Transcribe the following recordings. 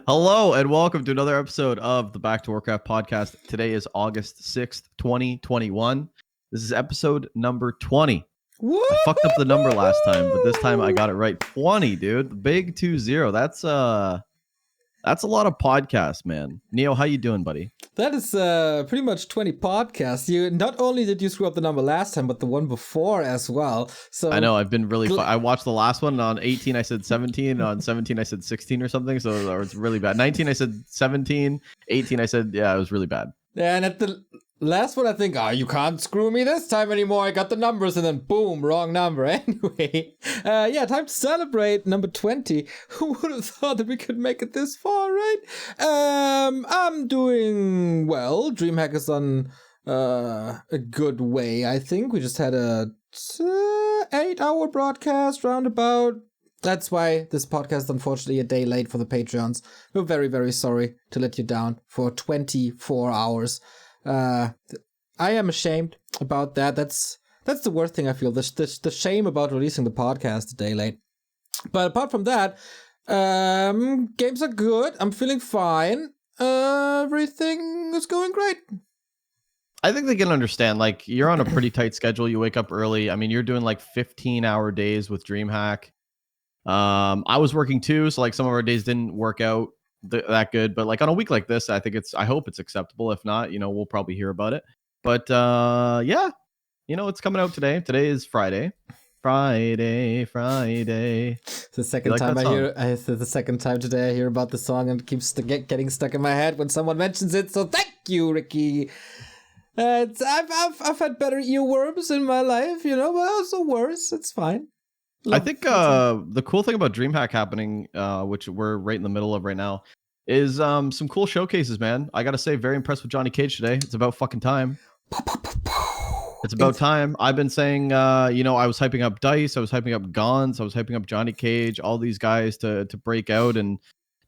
Hello and welcome to another episode of the Back2Warcraft podcast. Today is August 6th, 2021. This is episode number 20. Woo! I fucked up the number last time, but this time I got it right. 20, dude. The big 20. That's a lot of podcasts, man. Neo, how you doing, buddy? That is pretty much 20 podcasts. You not only did you screw up the number last time, but the one before as well. So I know I've been really. I watched the last one. On 18, I said 17. On 17, I said 16 or something. So it's really bad. 19, I said 17. 18, I said it was really bad. Yeah, and at the last one, I think, you can't screw me this time anymore. I got the numbers, and then boom, wrong number. Anyway, time to celebrate number 20. Who would have thought that we could make it this far, right? I'm doing well. DreamHack is on a good way, I think. We just had a 8-hour broadcast roundabout. That's why this podcast is unfortunately a day late for the Patreons. We're very, very sorry to let you down for 24 hours. I am ashamed about that. That's the worst thing I feel. The shame about releasing the podcast a day late. But apart from that, games are good. I'm feeling fine. Everything is going great. I think they can understand. Like, you're on a pretty tight schedule. You wake up early. I mean, you're doing like 15-hour days with DreamHack. I was working too, so like some of our days didn't work out that good, but like on a week like this, I hope it's acceptable. If not, we'll probably hear about it. But it's coming out today. Today is Friday. It's the second time the second time today I hear about the song and it keeps getting stuck in my head when someone mentions it. So thank you, Ricky. I've had better earworms in my life, but also worse. It's fine. I think the cool thing about DreamHack happening, which we're right in the middle of right now, is some cool showcases, man. I gotta say, very impressed with Johnny Cage today. It's about fucking time. It's about time. I've been saying, I was hyping up Dice, I was hyping up Gons, I was hyping up Johnny Cage, all these guys to break out. And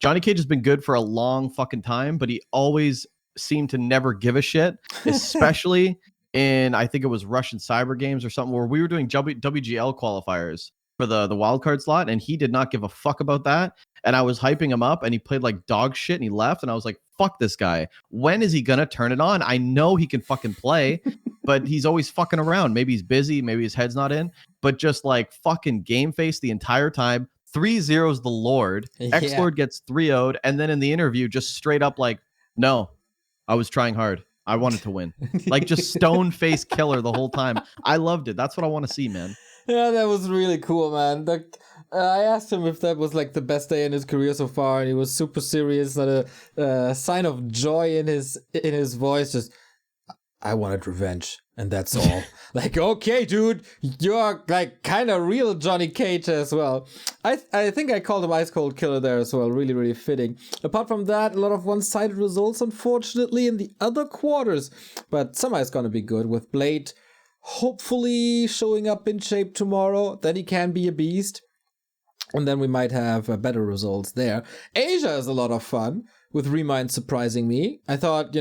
Johnny Cage has been good for a long fucking time, but he always seemed to never give a shit, especially in, I think it was Russian Cyber Games or something, where we were doing WGL qualifiers for the wildcard slot, and he did not give a fuck about that. And I was hyping him up, and he played like dog shit, and he left, and I was like, fuck this guy. When is he gonna turn it on? I know he can fucking play, but he's always fucking around. Maybe he's busy, maybe his head's not in, but just like fucking game face the entire time. 3-0's the Lord. Yeah. X-Lord gets 3-0'd, and then in the interview, just straight up like, no, I was trying hard. I wanted to win. Like, just stone face killer the whole time. I loved it. That's what I want to see, man. Yeah, that was really cool, man. I asked him if that was like the best day in his career so far, and he was super serious, not a sign of joy in his voice. Just, I wanted revenge, and that's all. Like, okay, dude, you're like kind of real Johnny Cage as well. I think I called him Ice Cold Killer there as well. Really, really fitting. Apart from that, a lot of one-sided results, unfortunately, in the other quarters. But summer is gonna be good with Blade hopefully showing up in shape tomorrow. Then he can be a beast. And then we might have better results there. Asia is a lot of fun, with Remind surprising me. I thought,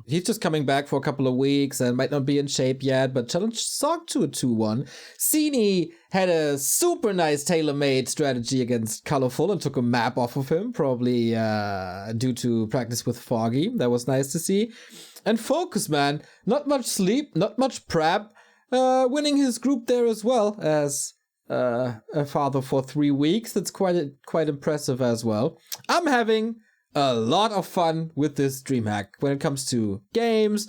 he's just coming back for a couple of weeks and might not be in shape yet, but challenged Sog to a 2-1. Sini had a super nice tailor-made strategy against Colorful and took a map off of him, probably due to practice with Foggy. That was nice to see. And Focus, man, not much sleep, not much prep. Winning his group there as well as a father for 3 weeks. That's quite impressive as well. I'm having a lot of fun with this DreamHack when it comes to games,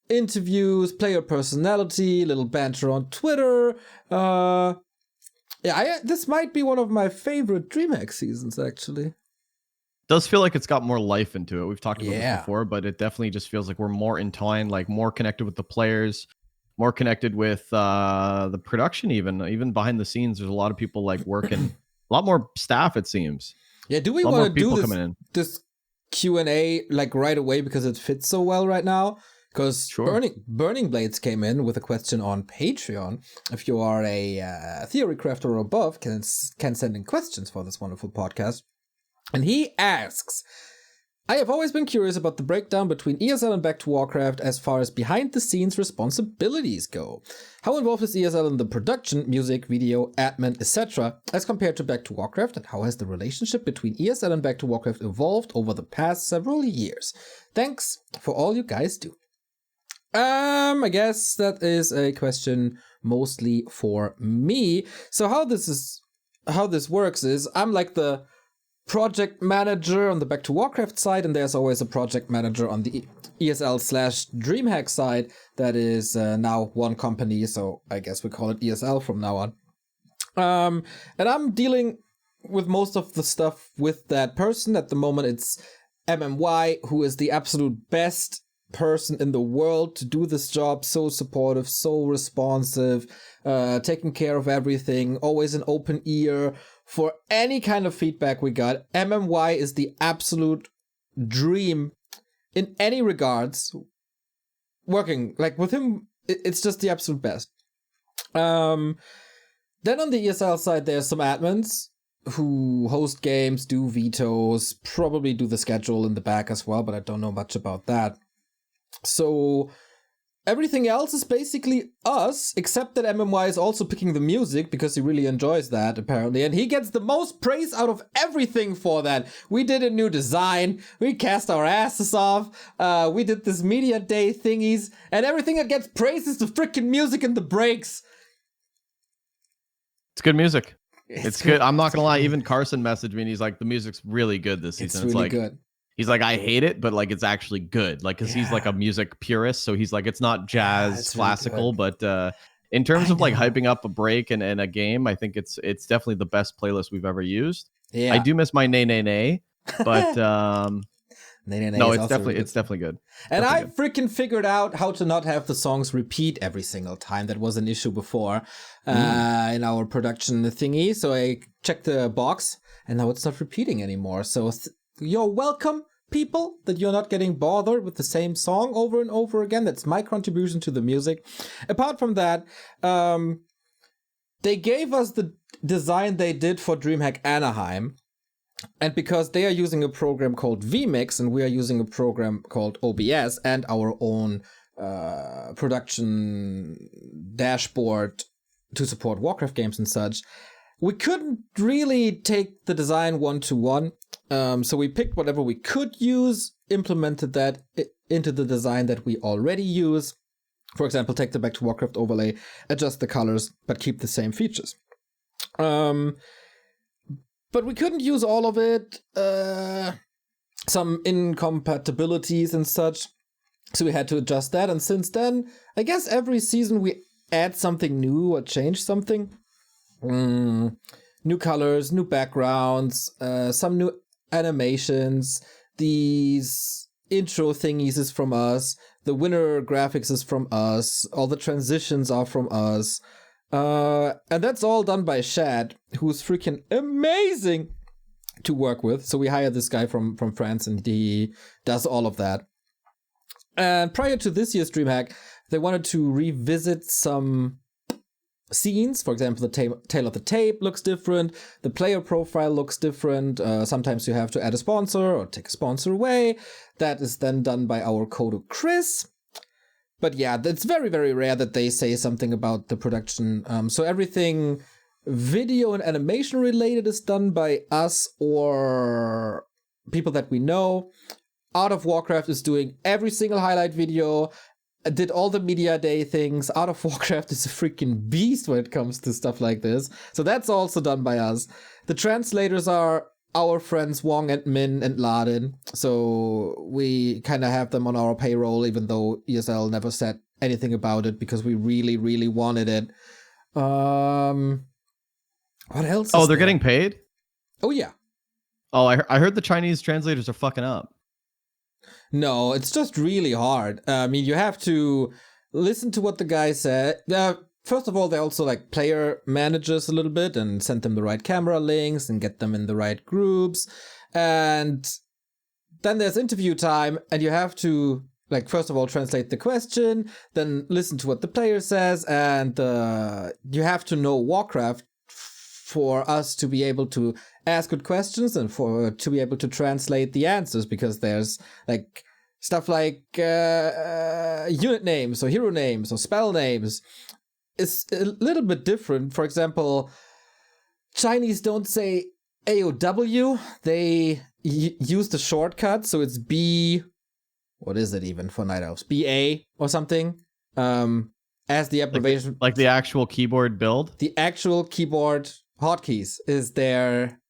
interviews, player personality, little banter on Twitter. This might be one of my favorite DreamHack seasons, actually. Does feel like it's got more life into it. We've talked about this before, but it definitely just feels like we're more entwined, like more connected with the players, more connected with the production, even behind the scenes. There's a lot of people like working, a lot more staff, it seems. Yeah, do we want to do this Q&A like right away because it fits so well right now? Because Burning Blades came in with a question on Patreon. If you are a Theory Crafter or above, can send in questions for this wonderful podcast. And he asks, I have always been curious about the breakdown between ESL and Back2Warcraft as far as behind-the-scenes responsibilities go. How involved is ESL in the production, music, video, admin, etc., as compared to Back2Warcraft, and how has the relationship between ESL and Back2Warcraft evolved over the past several years? Thanks for all you guys do. I guess that is a question mostly for me. So how this works is I'm like the project manager on the Back2Warcraft side, and there's always a project manager on the ESL/DreamHack side that is now one company, so I guess we call it ESL from now on. And I'm dealing with most of the stuff with that person. At the moment, it's MMY, who is the absolute best person in the world to do this job, so supportive, so responsive, taking care of everything, always an open ear for any kind of feedback we got. MMY is the absolute dream in any regards. Working like with him, it's just the absolute best. Then on the ESL side, there's some admins who host games, do vetoes, probably do the schedule in the back as well, but I don't know much about that. So everything else is basically us, except that MMY is also picking the music because he really enjoys that, apparently. And he gets the most praise out of everything for that. We did a new design. We cast our asses off. We did this media day thingies. And everything that gets praised is the freaking music and the breaks. It's good music. It's good. I'm not going to lie. Even Carson messaged me and he's like, the music's really good this season. It's really good. He's like, I hate it, but like it's actually good. Like, cause he's like a music purist, so he's like, it's not jazz classical, really but in terms of like hyping up a break and a game, I think it's definitely the best playlist we've ever used. Yeah, I do miss my nay nay nay, but no, it's definitely good. And I freaking figured out how to not have the songs repeat every single time. That was an issue before in our production thingy. So I checked the box, and now it's not repeating anymore. So you're welcome, people, that you're not getting bothered with the same song over and over again. That's my contribution to the music. Apart from that, they gave us the design they did for DreamHack Anaheim. And because they are using a program called vMix and we are using a program called OBS and our own production dashboard to support Warcraft games and such, we couldn't really take the design one-to-one. So we picked whatever we could use, implemented that into the design that we already use. For example, take the Back2Warcraft overlay, adjust the colors, but keep the same features. But we couldn't use all of it. Some incompatibilities and such. So we had to adjust that. And since then, I guess every season we add something new or change something. New colors, new backgrounds, some new animations. These intro thingies is from us. The winner graphics is from us. All the transitions are from us. And that's all done by Shad, who's freaking amazing to work with. So we hired this guy from France, and he does all of that. And prior to this year's DreamHack, they wanted to revisit some scenes. For example, the tail of the tape looks different. The player profile looks different. Sometimes you have to add a sponsor or take a sponsor away. That is then done by our coder Chris. But yeah, it's very, very rare that they say something about the production. So everything video and animation related is done by us or people that we know. Out of Warcraft is doing every single highlight video, did all the media day things. Out of Warcraft is a freaking beast when it comes to stuff like this. So that's also done by us. The translators are our friends Wong and Min and Ladin. So we kind of have them on our payroll, even though ESL never said anything about it because we really, really wanted it. What else? Oh, they're getting paid? Oh, yeah. Oh, I heard the Chinese translators are fucking up. No, it's just really hard. I mean, you have to listen to what the guy said. First of all, they also like player managers a little bit and send them the right camera links and get them in the right groups. And then there's interview time, and you have to like first of all translate the question, then listen to what the player says, and you have to know Warcraft for us to be able to ask good questions and to be able to translate the answers, because there's like stuff like unit names or hero names or spell names. It's a little bit different. For example, Chinese don't say AOW. They use the shortcut, so it's B. What is it even for Night Elves? BA or something. As the abbreviation, like the actual keyboard build. The actual keyboard hotkeys is their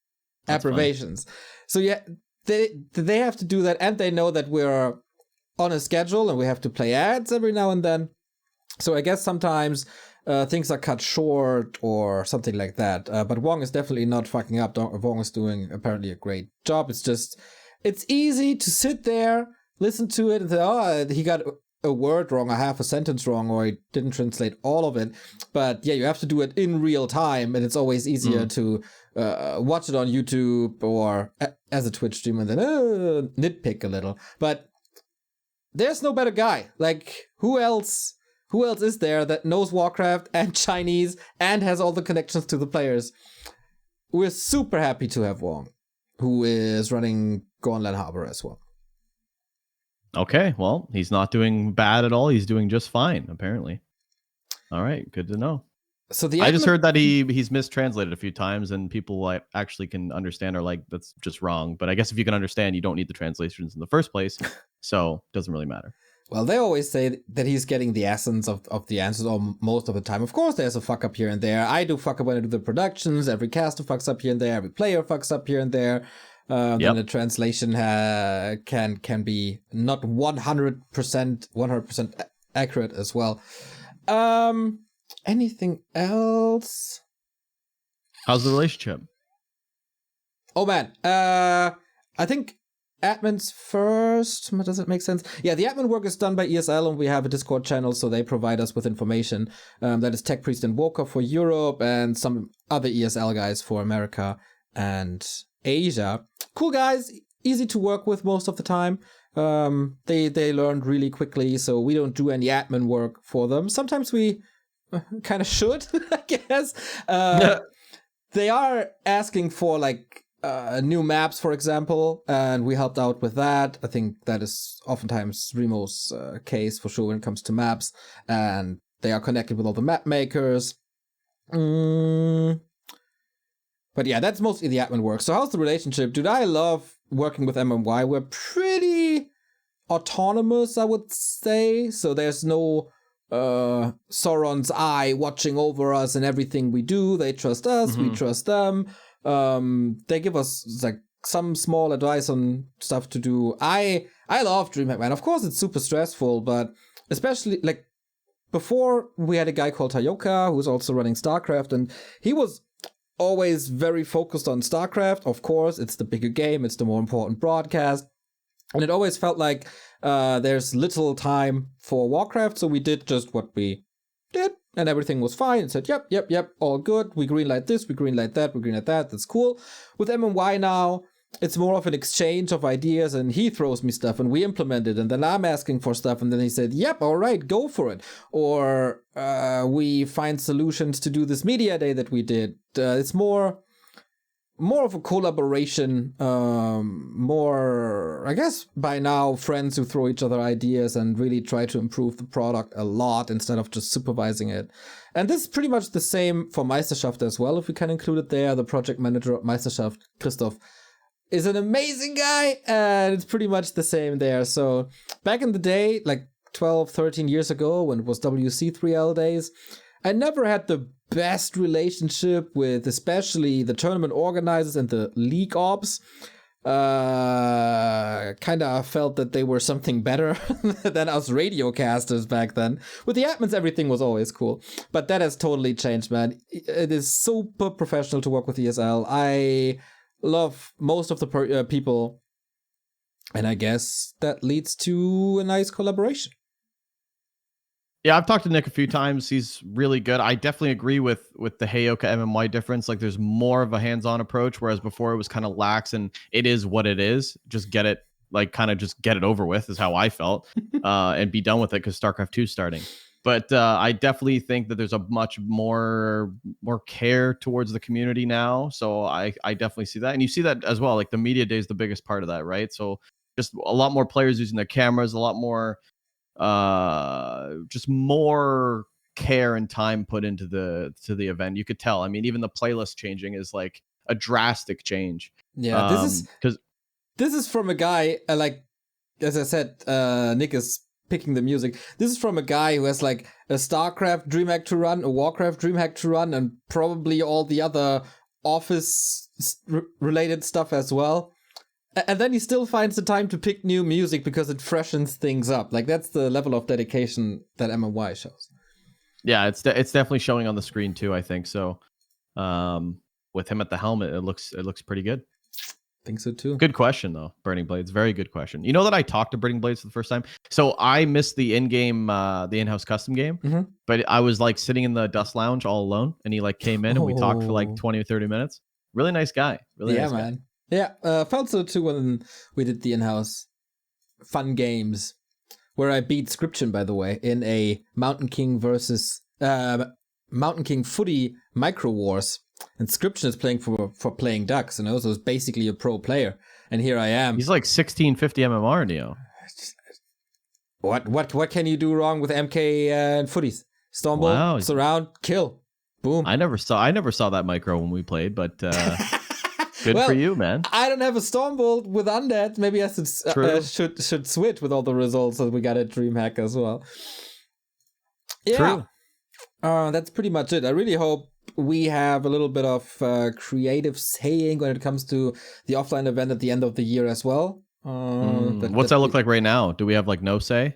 abbreviations. Funny. So yeah, they have to do that, and they know that we're on a schedule and we have to play ads every now and then. So I guess sometimes things are cut short or something like that. But Wong is definitely not fucking up. Wong is doing apparently a great job. It's just, it's easy to sit there, listen to it, and say, oh, he got a word wrong, or half a sentence wrong, or he didn't translate all of it. But yeah, you have to do it in real time, and it's always easier to watch it on YouTube or as a Twitch streamer and then nitpick a little. But there's no better guy. Like, who else is there that knows Warcraft and Chinese and has all the connections to the players? We're super happy to have Wong, who is running Gauntlet Harbor as well. Okay, well, he's not doing bad at all. He's doing just fine, apparently. All right, good to know. So I just heard that he's mistranslated a few times, and people actually can understand are like, that's just wrong. But I guess if you can understand, you don't need the translations in the first place, so it doesn't really matter. Well, they always say that he's getting the essence of the answers most of the time. Of course, there's a fuck up here and there. I do fuck up when I do the productions. Every caster fucks up here and there. Every player fucks up here and there. Then the translation can be not 100% accurate as well. Anything else? How's the relationship? Oh man, I think admins first. Does it make sense? Yeah, the admin work is done by ESL, and we have a Discord channel, so they provide us with information. That is Tech Priest and Walker for Europe, and some other ESL guys for America and Asia. Cool guys, easy to work with most of the time. They learned really quickly, so we don't do any admin work for them. Sometimes we kind of should, I guess. They are asking for like new maps, for example, and we helped out with that. I think that is oftentimes Remo's case for sure when it comes to maps, and they are connected with all the map makers. But yeah, that's mostly the admin work. So how's the relationship? Dude, I love working with MMY. We're pretty autonomous, I would say. So there's no Sauron's eye watching over us and everything we do. They trust us, we trust them. They give us like some small advice on stuff to do. I love DreamHack, man. Of course, it's super stressful, but especially like before we had a guy called Tayoka who was also running StarCraft, and he was always very focused on StarCraft. Of course, it's the bigger game, it's the more important broadcast, and it always felt like there's little time for Warcraft, so we did just what we did, and everything was fine, and said, yep, all good, we greenlight this, we greenlight that, we greenlight that, that's cool. With MMY now, it's more of an exchange of ideas, and he throws me stuff and we implement it, and then I'm asking for stuff, and then he said, yep, all right, go for it. Or we find solutions to do this media day that we did. It's more of a collaboration, more, I guess, by now, friends who throw each other ideas and really try to improve the product a lot instead of just supervising it. And this is pretty much the same for Meisterschaft as well, if we can include it there. The project manager of Meisterschaft, Christoph, is an amazing guy, and it's pretty much the same there. So back in the day, like 12, 13 years ago, when it was WC3L days, I never had the best relationship with especially the tournament organizers and the league ops. Kind of felt that they were something better than us radio casters back then. With the admins, everything was always cool, but that has totally changed, man. It is super professional to work with ESL. I love most of the people, and I guess that leads to a nice collaboration. Yeah, I've talked to Nick a few times. He's really good. I definitely agree with the Heyoka MMY difference. Like, there's more of a hands-on approach, whereas before it was kind of lax, and it is what it is. Just get it, like, kind of just get it over with is how I felt, and be done with it, because StarCraft 2 is starting. But I definitely think that there's a much more care towards the community now. So I definitely see that. And you see that as well. Like the media day is the biggest part of that, right? So just a lot more players using their cameras, a lot more just more care and time put into the event. You could tell. I mean, even the playlist changing is like a drastic change. Yeah, this is from a guy like, as I said, Nick is picking the music. This is from a guy who has like a StarCraft DreamHack to run, a Warcraft DreamHack to run, and probably all the other Office related stuff as well. And then he still finds the time to pick new music because it freshens things up. Like that's the level of dedication that MMY shows. Yeah, it's definitely showing on the screen too, I think. So with him at the helmet, it looks pretty good. Think so too. Good question though, Burning Blades. Very good question. You know that I talked to Burning Blades for the first time. So I missed the in-game, the in-house custom game, but I was like sitting in the Dust Lounge all alone, and he like came in and we talked for like 20 or 30 minutes. Really nice guy. Really nice man. Guy. Yeah, felt so too when we did the in-house fun games, where I beat Scription, by the way, in a Mountain King versus Mountain King footy micro wars. And Scription is playing for playing ducks, and also is basically a pro player. And here I am. He's like 1650 MMR, Neo. What can you do wrong with MK and footies? Stormbolt, surround, kill, boom. I never saw that micro when we played, but good for you, man. I don't have a Stormbolt with undead. Maybe I should switch with all the results that we got at DreamHack as well. Yeah. True. That's pretty much it. I really hope we have a little bit of creative saying when it comes to the offline event at the end of the year as well. What's that look like right now? Do we have like no say?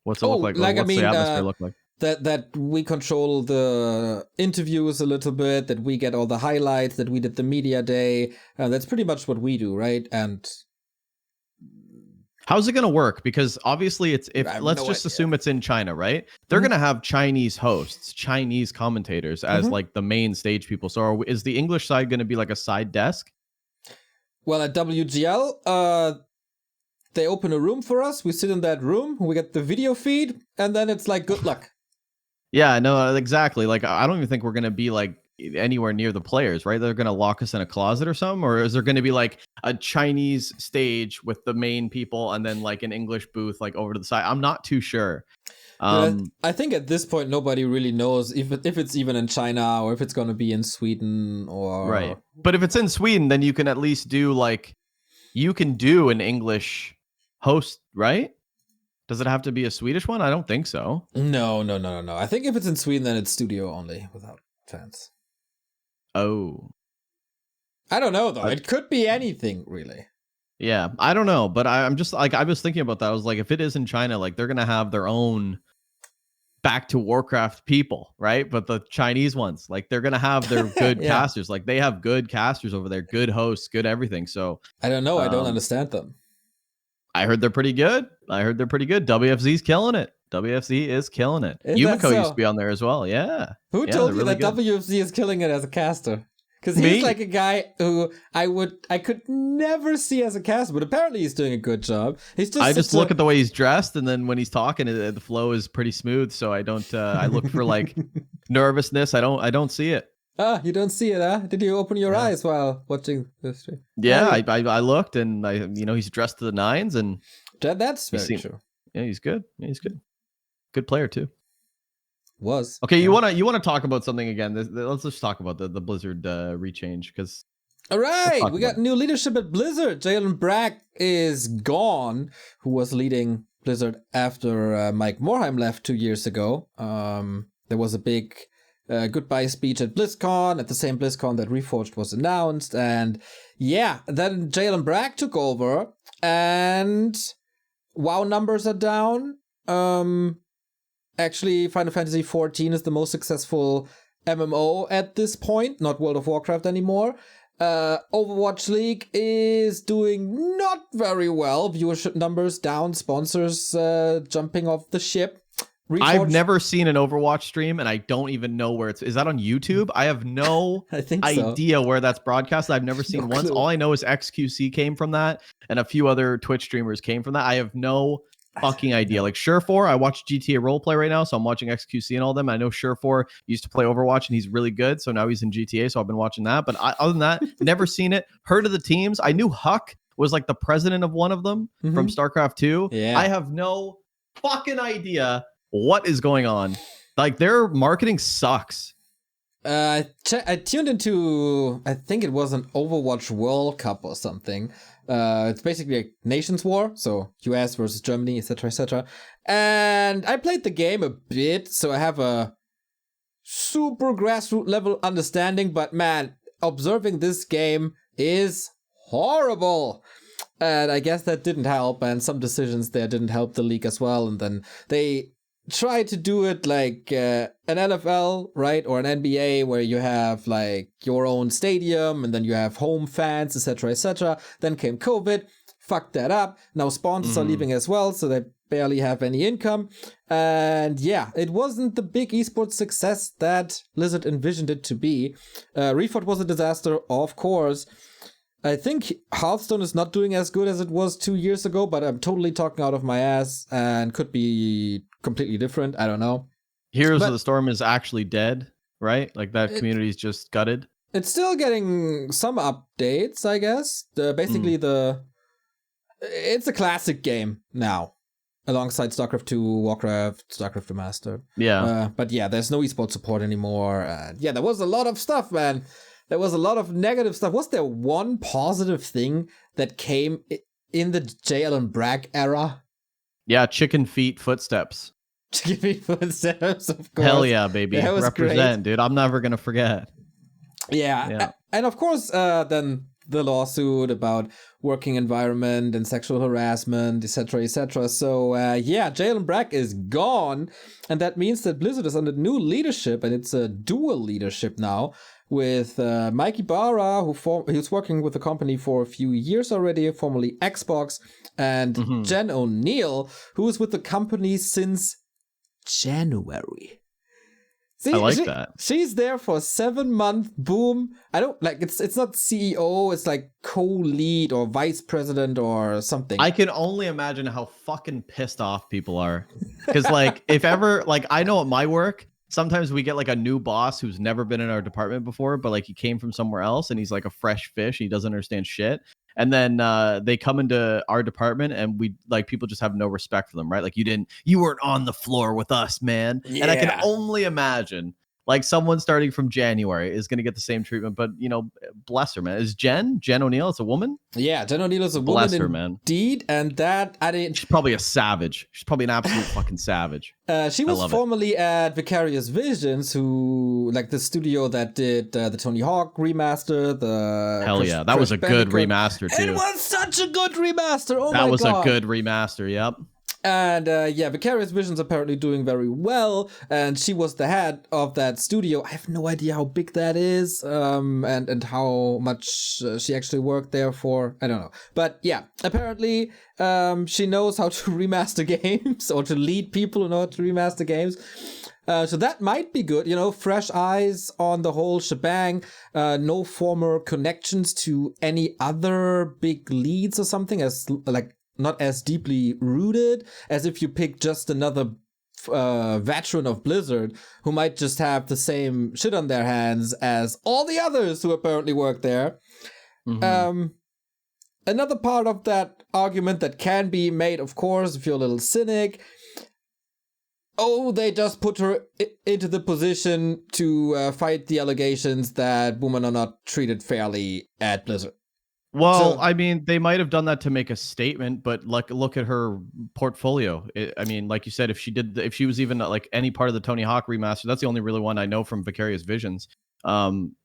What's it look like? What's the atmosphere look like? That we control the interviews a little bit, that we get all the highlights, that we did the media day. That's pretty much what we do, right? And how's it going to work? Because obviously let's just assume it's in China, right? They're going to have Chinese hosts, Chinese commentators as like the main stage people. So is the English side going to be like a side desk? Well, at WGL, they open a room for us. We sit in that room, we get the video feed, and then it's like, good luck. Yeah, no, exactly. Like, I don't even think we're going to be like anywhere near the players, right? They're going to lock us in a closet or something, or is there going to be like a Chinese stage with the main people and then like an English booth like over to the side? I'm not too sure. I think at this point nobody really knows if it's even in China or if it's going to be in Sweden or right. But if it's in Sweden, then you can at least do like you can do an English host, right? Does it have to be a Swedish one? I don't think so. No. I think if it's in Sweden, then it's studio only without fans. Oh. I don't know, though. It could be anything, really. Yeah, I don't know. But I'm just like, I was thinking about that. I was like, if it is in China, like they're going to have their own Back2Warcraft people, right? But the Chinese ones, like they're going to have their good casters. Like they have good casters over there, good hosts, good everything. So I don't know. I don't understand them. I heard they're pretty good. WFZ's killing it. WFZ is killing it. Yumiko used to be on there as well. Yeah. Who told you that WFZ is killing it as a caster? Because he's like a guy who I could never see as a caster, but apparently he's doing a good job. I just look at the way he's dressed, and then when he's talking, the flow is pretty smooth. So I don't. I look for like nervousness. I don't see it. Ah, you don't see it, huh? Did you open your eyes while watching this stream? Yeah, I looked, and he's dressed to the nines, and that's very true. Yeah, he's good. Yeah, he's good. Good player too. Was okay. You wanna talk about something again? Let's just talk about the Blizzard rechange because. All right, we got new leadership at Blizzard. Jalen Brack is gone, who was leading Blizzard after Mike Morhaime left 2 years ago. There was a big goodbye speech at BlizzCon, at the same BlizzCon that Reforged was announced, and yeah, then Jalen Brack took over, and WoW numbers are down. Actually, Final Fantasy XIV is the most successful MMO at this point, not World of Warcraft anymore. Overwatch League is doing not very well. Viewership numbers down, sponsors jumping off the ship. I've never seen an Overwatch stream, and I don't even know where is that on YouTube? I have no idea where that's broadcast. I've never seen once. All I know is XQC came from that, and a few other Twitch streamers came from that. I have no fucking idea. Like Sure4, I watch GTA roleplay right now, so I'm watching XQC and all them. I know Sure4 used to play Overwatch and he's really good, so now he's in GTA, so I've been watching that. But other than that, never seen it. Heard of the teams. I knew Huck was like the president of one of them from StarCraft 2. Yeah. I have no fucking idea what is going on. Like their marketing sucks. I tuned into, I think it was an Overwatch World Cup or something. It's basically a nations war, so US versus Germany, etc., etc. And I played the game a bit, so I have a super grassroots level understanding, but man, observing this game is horrible. And I guess that didn't help, and some decisions there didn't help the league as well. And then they try to do it like an NFL, right, or an NBA, where you have like your own stadium and then you have home fans, etc., etc. Then came COVID, fucked that up. Now sponsors are leaving as well, so they barely have any income. And yeah, it wasn't the big esports success that Blizzard envisioned it to be. Refort was a disaster, of course. I think Hearthstone is not doing as good as it was 2 years ago, but I'm totally talking out of my ass and could be completely different. I don't know. Heroes of the Storm is actually dead, right? Like that community is just gutted. It's still getting some updates, I guess. Basically, it's a classic game now, alongside StarCraft 2, Warcraft, StarCraft Remastered. Yeah. But yeah, there's no esports support anymore. And yeah, there was a lot of stuff, man. There was a lot of negative stuff. Was there one positive thing that came in the JL and Brack era? Yeah, chicken feet footsteps. Chicken feet footsteps, of course. Hell yeah, baby. That was Represent, great. Dude. I'm never going to forget. Yeah. And of course, then the lawsuit about working environment and sexual harassment, etc., etc. So yeah, JL and Brack is gone. And that means that Blizzard is under new leadership, and it's a dual leadership now, with Mikey Barra, who's working with the company for a few years already, formerly Xbox, and Jen O'Neill, who is with the company since January. See, I like that. She's there for 7 months. Boom. I don't like it's not CEO, it's like co-lead or vice president or something. I can only imagine how fucking pissed off people are. Because like if ever, like I know at my work, sometimes we get like a new boss who's never been in our department before, but like he came from somewhere else and he's like a fresh fish. He doesn't understand shit. And then they come into our department and we like people just have no respect for them, right? Like you weren't on the floor with us, man. Yeah. And I can only imagine like someone starting from January is going to get the same treatment, but you know, bless her, man. Is Jen O'Neill? It's a woman. Yeah, Jen O'Neill is a woman. Bless her, man. Indeed, and that she's probably a savage. She's probably an absolute fucking savage. She was formerly at Vicarious Visions, who like the studio that did the Tony Hawk remaster. Hell yeah, that was a good remaster too. It was such a good remaster. Oh my god, that was a good remaster. Yep. And yeah, Vicarious Visions apparently doing very well, and she was the head of that studio. I have no idea how big that is, and how much she actually worked there for. I don't know, but yeah, apparently she knows how to remaster games or to lead people in order to remaster games. So that might be good, you know, fresh eyes on the whole shebang. No former connections to any other big leads or something, as like. Not as deeply rooted as if you pick just another veteran of Blizzard who might just have the same shit on their hands as all the others who apparently work there. Another part of that argument that can be made, of course, if you're a little cynic, they just put her into the position to fight the allegations that women are not treated fairly at Blizzard. Well, so, I mean, they might have done that to make a statement, but like, look at her portfolio. I mean, like you said, if she was even like any part of the Tony Hawk remaster, that's the only really one I know from Vicarious Visions.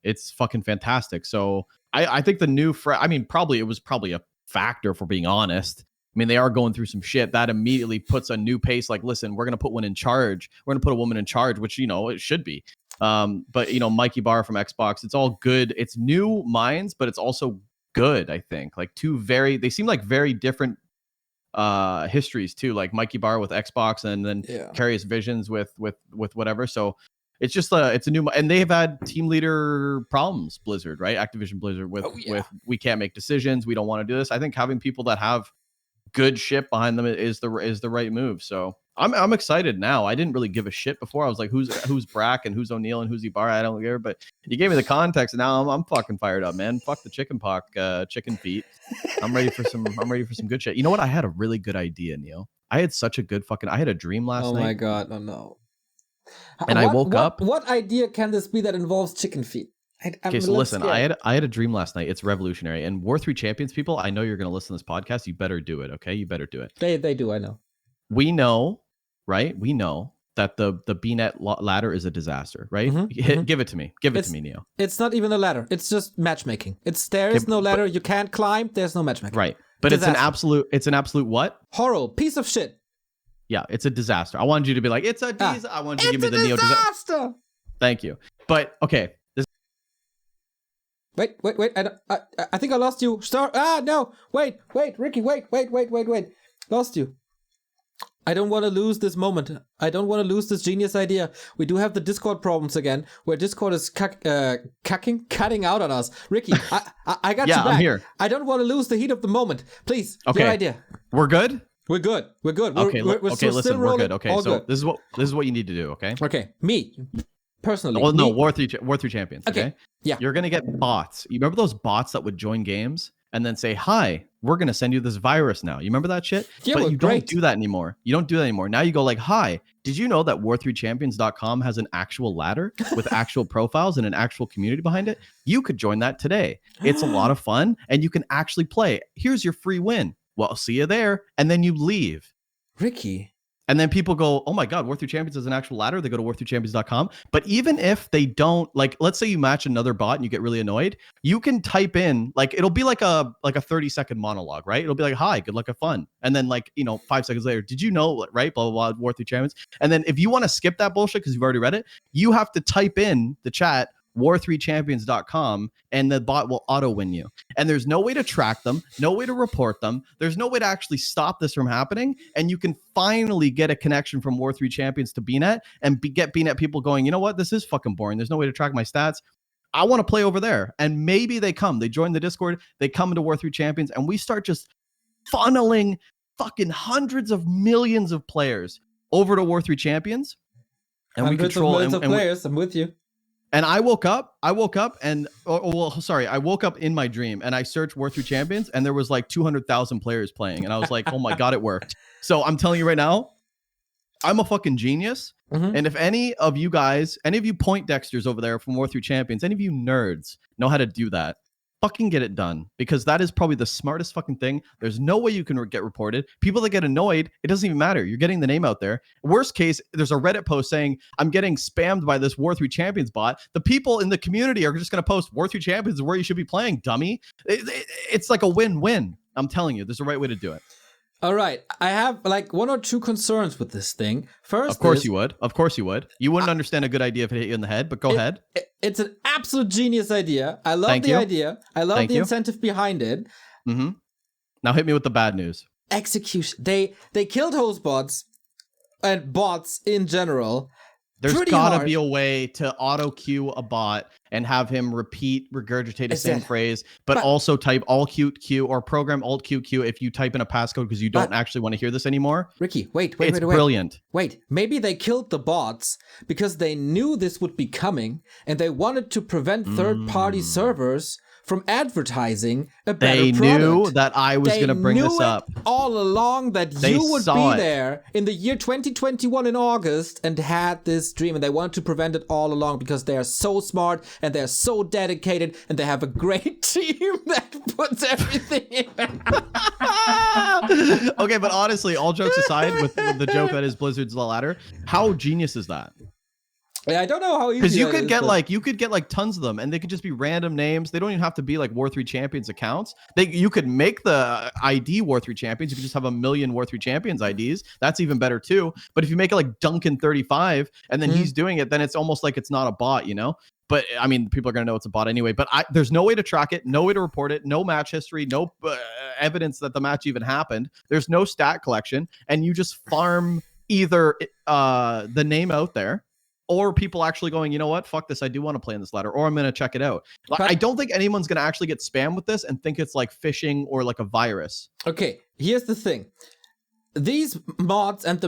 It's fucking fantastic. So I think the new, it was probably a factor, if we're being honest. I mean, they are going through some shit that immediately puts a new pace. Like, listen, we're going to put one in charge. We're going to put a woman in charge, which, you know, it should be. But, you know, Mikey Barr from Xbox, it's all good. It's new minds, but it's also good, I think. Like they seem like very different histories too, like Mikey Barr with Xbox and then Vicarious Visions with whatever. So it's just it's a new, and they've had team leader problems, Blizzard, right? Activision-Blizzard with we can't make decisions, we don't want to do this. I think having people that have good shit behind them is the right move. So I'm excited now. I didn't really give a shit before. I was like, who's Brack and who's O'Neal and who's Ibarra? I don't care. But you gave me the context, and now I'm fucking fired up, man. Fuck the chicken feet. I'm ready for some good shit. You know what? I had a really good idea, Neil. I had a dream last night. Oh my god, oh no. And I woke up. What idea can this be that involves chicken feet? Okay, so listen, I had a dream last night. It's revolutionary. And War 3 Champions people, I know you're going to listen to this podcast. You better do it, okay? You better do it. They do, I know. We know, right? We know that the BNet ladder is a disaster, right? Give it to me. Give it to me, Neo. It's not even a ladder. It's just matchmaking. There is no ladder. You can't climb. There's no matchmaking. Right. But disaster. it's an absolute what? Horror. Piece of shit. Yeah, it's a disaster. I wanted you to be like, it's a disaster. I wanted you to give me the Neo disaster. Thank you. But okay. Wait. I think I lost you. No. Wait, Ricky. Wait. Lost you. I don't want to lose this moment. I don't want to lose this genius idea. We do have the Discord problems again, where Discord is cutting out on us. Ricky, I got you back. I'm here. I don't want to lose the heat of the moment. Please, okay. your idea. We're good? We're good. We're listen, we're good. Okay, so this is what you need to do, okay? Okay, me. Personally. Well, no, War 3 Champions, okay? Yeah. You're going to get bots. You remember those bots that would join games and then say, hi, we're going to send you this virus now. You remember that shit? Yeah, but you don't do that anymore. Now you go like, hi, did you know that war3champions.com has an actual ladder with actual profiles and an actual community behind it? You could join that today. It's a lot of fun and you can actually play. Here's your free win. Well, I'll see you there. And then you leave. Ricky. And then people go, oh my God, War 3 Champions is an actual ladder. They go to war3champions.com. But even if they don't, like, let's say you match another bot and you get really annoyed, you can type in, like, it'll be like a 30-second monologue, right? It'll be like, hi, good luck, have fun. And then 5 seconds later, did you know, right? Blah, blah, blah, War 3 Champions. And then if you want to skip that bullshit because you've already read it, you have to type in the chat, war3champions.com, and the bot will auto win you. And there's no way to track them, no way to report them. There's no way to actually stop this from happening. And you can finally get a connection from War 3 Champions to BNet and get BNet people going, you know what? This is fucking boring. There's no way to track my stats. I want to play over there. And maybe they join the Discord, they come into War 3 Champions, and we start just funneling fucking hundreds of millions of players over to War 3 Champions. And we control millions of players. I'm with you. And I woke up and, I woke up in my dream and I searched War 3 Champions and there was like 200,000 players playing. And I was like, oh my God, it worked. So I'm telling you right now, I'm a fucking genius. And if any of you guys, any of you point dexters over there from War 3 Champions, any of you nerds know how to do that, fucking get it done, because that is probably the smartest fucking thing. There's no way you can get reported. People that get annoyed, it doesn't even matter. You're getting the name out there. Worst case, there's a Reddit post saying, I'm getting spammed by this War 3 Champions bot. The people in the community are just going to post War 3 Champions is where you should be playing, dummy. It's like a win-win. I'm telling you, there's a right way to do it. All right. I have like one or two concerns with this thing. First, of course you would. You wouldn't understand a good idea if it hit you in the head, but go ahead. It's an absolute genius idea. I love the idea. I love the incentive behind it. Now hit me with the bad news. Execution. They killed host bots and bots in general. There's gotta be a way to auto cue a bot and have him regurgitate the same phrase, but also type all Q or program alt QQ if you type in a passcode because you don't actually want to hear this anymore. Ricky, wait. It's brilliant. Wait, maybe they killed the bots because they knew this would be coming and they wanted to prevent third-party servers from advertising a better product. They knew that I was going to bring this up. All along that you would be there in the year 2021 in August and had this dream, and they wanted to prevent it all along because they are so smart and they're so dedicated and they have a great team that puts everything in. Okay, but honestly, all jokes aside, with the joke that is Blizzard's the ladder, how genius is that? Yeah, I don't know how easy because you could get like tons of them, and they could just be random names. They don't even have to be like War 3 Champions accounts. You could make the ID War 3 Champions. You could just have 1 million War 3 Champions IDs. That's even better too. But if you make it like Duncan35 and then he's doing it, then it's almost like it's not a bot, you know? But I mean, people are gonna know it's a bot anyway. But there's no way to track it, no way to report it, no match history, no evidence that the match even happened. There's no stat collection, and you just farm either the name out there, or people actually going, you know what, fuck this, I do want to play in this ladder, or I'm going to check it out. But I don't think anyone's going to actually get spammed with this and think it's like phishing or like a virus. Okay, here's the thing. These mods and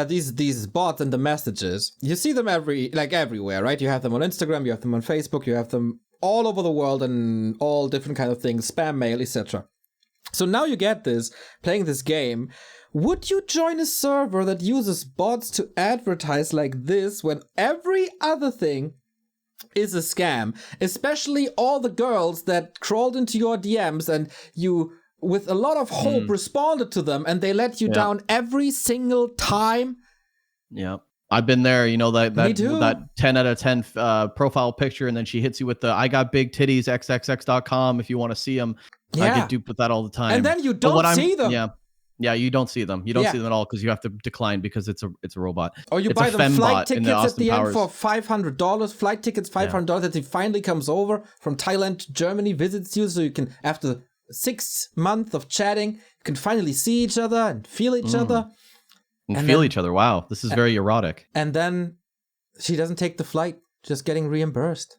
these bots and the messages, you see them everywhere, right? You have them on Instagram, you have them on Facebook, you have them all over the world and all different kind of things, spam mail, etc. So now you get this, playing this game. Would you join a server that uses bots to advertise like this when every other thing is a scam? Especially all the girls that crawled into your DMs and you, with a lot of hope, responded to them, and they let you down every single time. Yeah, I've been there. You know, that 10 out of 10 profile picture, and then she hits you with the "I got big titties xxx.com if you want to see them." I get duped with that all the time. And then you don't see them. Yeah, you don't see them. You don't see them at all because you have to decline because it's a robot. Or you buy them flight tickets at the end for $500. Flight tickets, $500 that he finally comes over from Thailand to Germany, visits you, so you can, after 6 months of chatting, you can finally see each other and feel each other. And feel each other. Wow, this is very erotic. And then she doesn't take the flight, just getting reimbursed.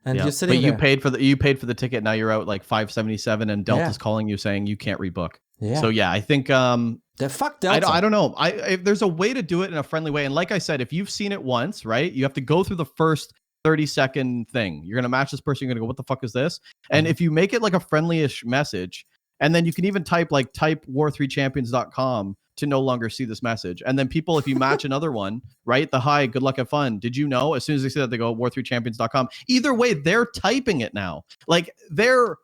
And you're sitting there. But you paid for the ticket. Now you're out like $577, and Delta's calling you saying you can't rebook. Yeah. So yeah, I think the fuck Delta. I don't know. If there's a way to do it in a friendly way, and like I said, if you've seen it once, right, you have to go through the first 30-second thing. You're gonna match this person. You're gonna go, what the fuck is this? And if you make it like a friendly-ish message, and then you can even type war3champions.com to no longer see this message. And then people, if you match another one, right, the hi, good luck, have fun. Did you know? As soon as they say that, they go war3champions.com. Either way, they're typing it now. Like they're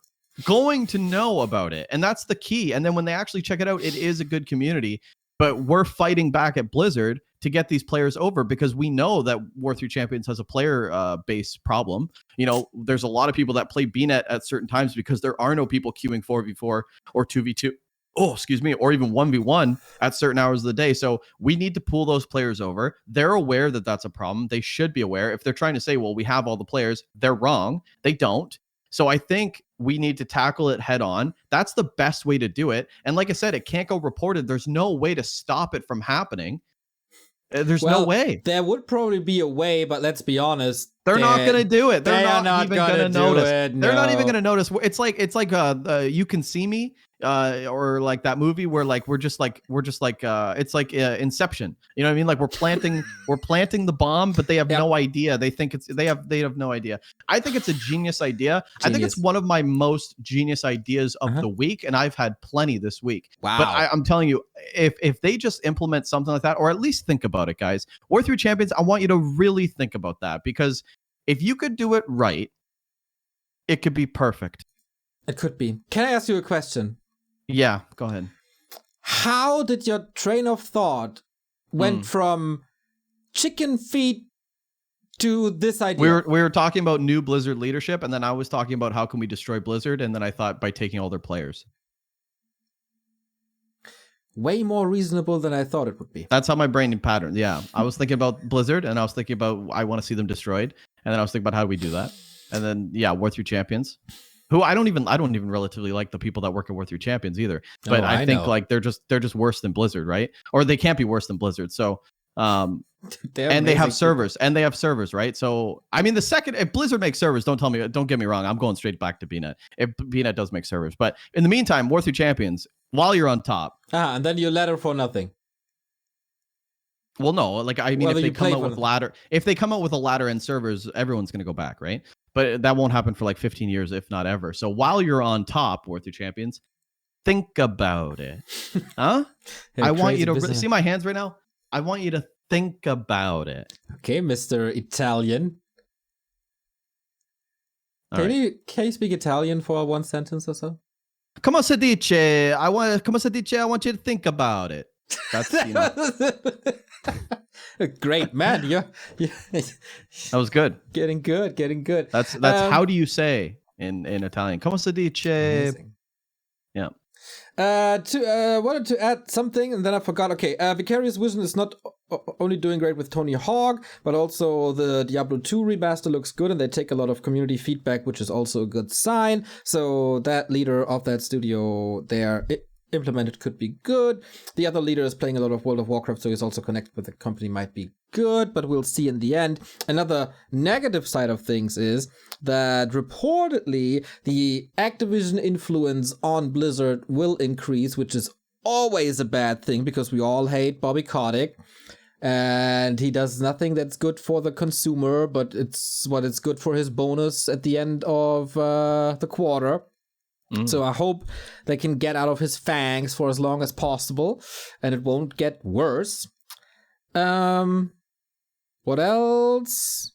going to know about it, and that's the key. And then when they actually check it out, it is a good community. But we're fighting back at Blizzard to get these players over because we know that War3 Champions has a player base problem. You know, there's a lot of people that play BNet at certain times because there are no people queuing 4v4 or 2v2. Or even 1v1 at certain hours of the day. So we need to pull those players over. They're aware that that's a problem. They should be aware. If they're trying to say, well, we have all the players, they're wrong. They don't. So I think we need to tackle it head on. That's the best way to do it. And like I said, it can't go reported. There's no way to stop it from happening. There's no way. There would probably be a way, but let's be honest. They're not going to do it. They're not even going to notice. No. They're not even going to notice. It's like You Can See Me, or like that movie where like we're just like it's like Inception. You know what I mean? Like we're planting the bomb, but they have no idea. They think they have no idea. I think it's a genius idea. I think it's one of my most genius ideas of the week, and I've had plenty this week. Wow. But I'm telling you, if they just implement something like that, or at least think about it, guys. War3 Champions, I want you to really think about that, because if you could do it right, it could be perfect. It could be. Can I ask you a question? Yeah, go ahead. How did your train of thought went from chicken feet to this idea? We were talking about new Blizzard leadership, and then I was talking about how can we destroy Blizzard, and then I thought by taking all their players. Way more reasonable than I thought it would be. That's how my brain patterned. Yeah, I was thinking about Blizzard, and I was thinking about I want to see them destroyed, and then I was thinking about how do we do that, and then War3 Champions, who I don't even relatively like the people that work at War3 Champions either. But I think like they're just worse than Blizzard, right? Or they can't be worse than Blizzard. So and they have servers, right? So I mean, if Blizzard makes servers, don't get me wrong, I'm going straight back to BNet. If BNet does make servers, but in the meantime, War3 Champions, while you're on top, and then you ladder for nothing. Well, no, like I mean, if they come out with a ladder and servers, everyone's gonna go back, right? But that won't happen for like 15 years, if not ever. So while you're on top, War3 Champions, think about it, huh? I want you to see my hands right now. I want you to think about it. Okay, Mr. Italian. Can you speak Italian for one sentence or so? Come si dice? I want you to think about it. That's great, man. That was good. Getting good. That's how do you say in Italian? Come si dice? Amazing. Yeah. Wanted to add something and then I forgot. Okay, Vicarious Vision is not only doing great with Tony Hawk, but also the Diablo 2 remaster looks good, and they take a lot of community feedback, which is also a good sign. So that leader of that studio there, implemented could be good. The other leader is playing a lot of World of Warcraft, so he's also connected with the company, might be good, but we'll see in the end. Another negative side of things is that reportedly the Activision influence on Blizzard will increase, which is always a bad thing because we all hate Bobby Kotick. And he does nothing that's good for the consumer, but it's good for his bonus at the end of the quarter. So I hope they can get out of his fangs for as long as possible, and it won't get worse. What else?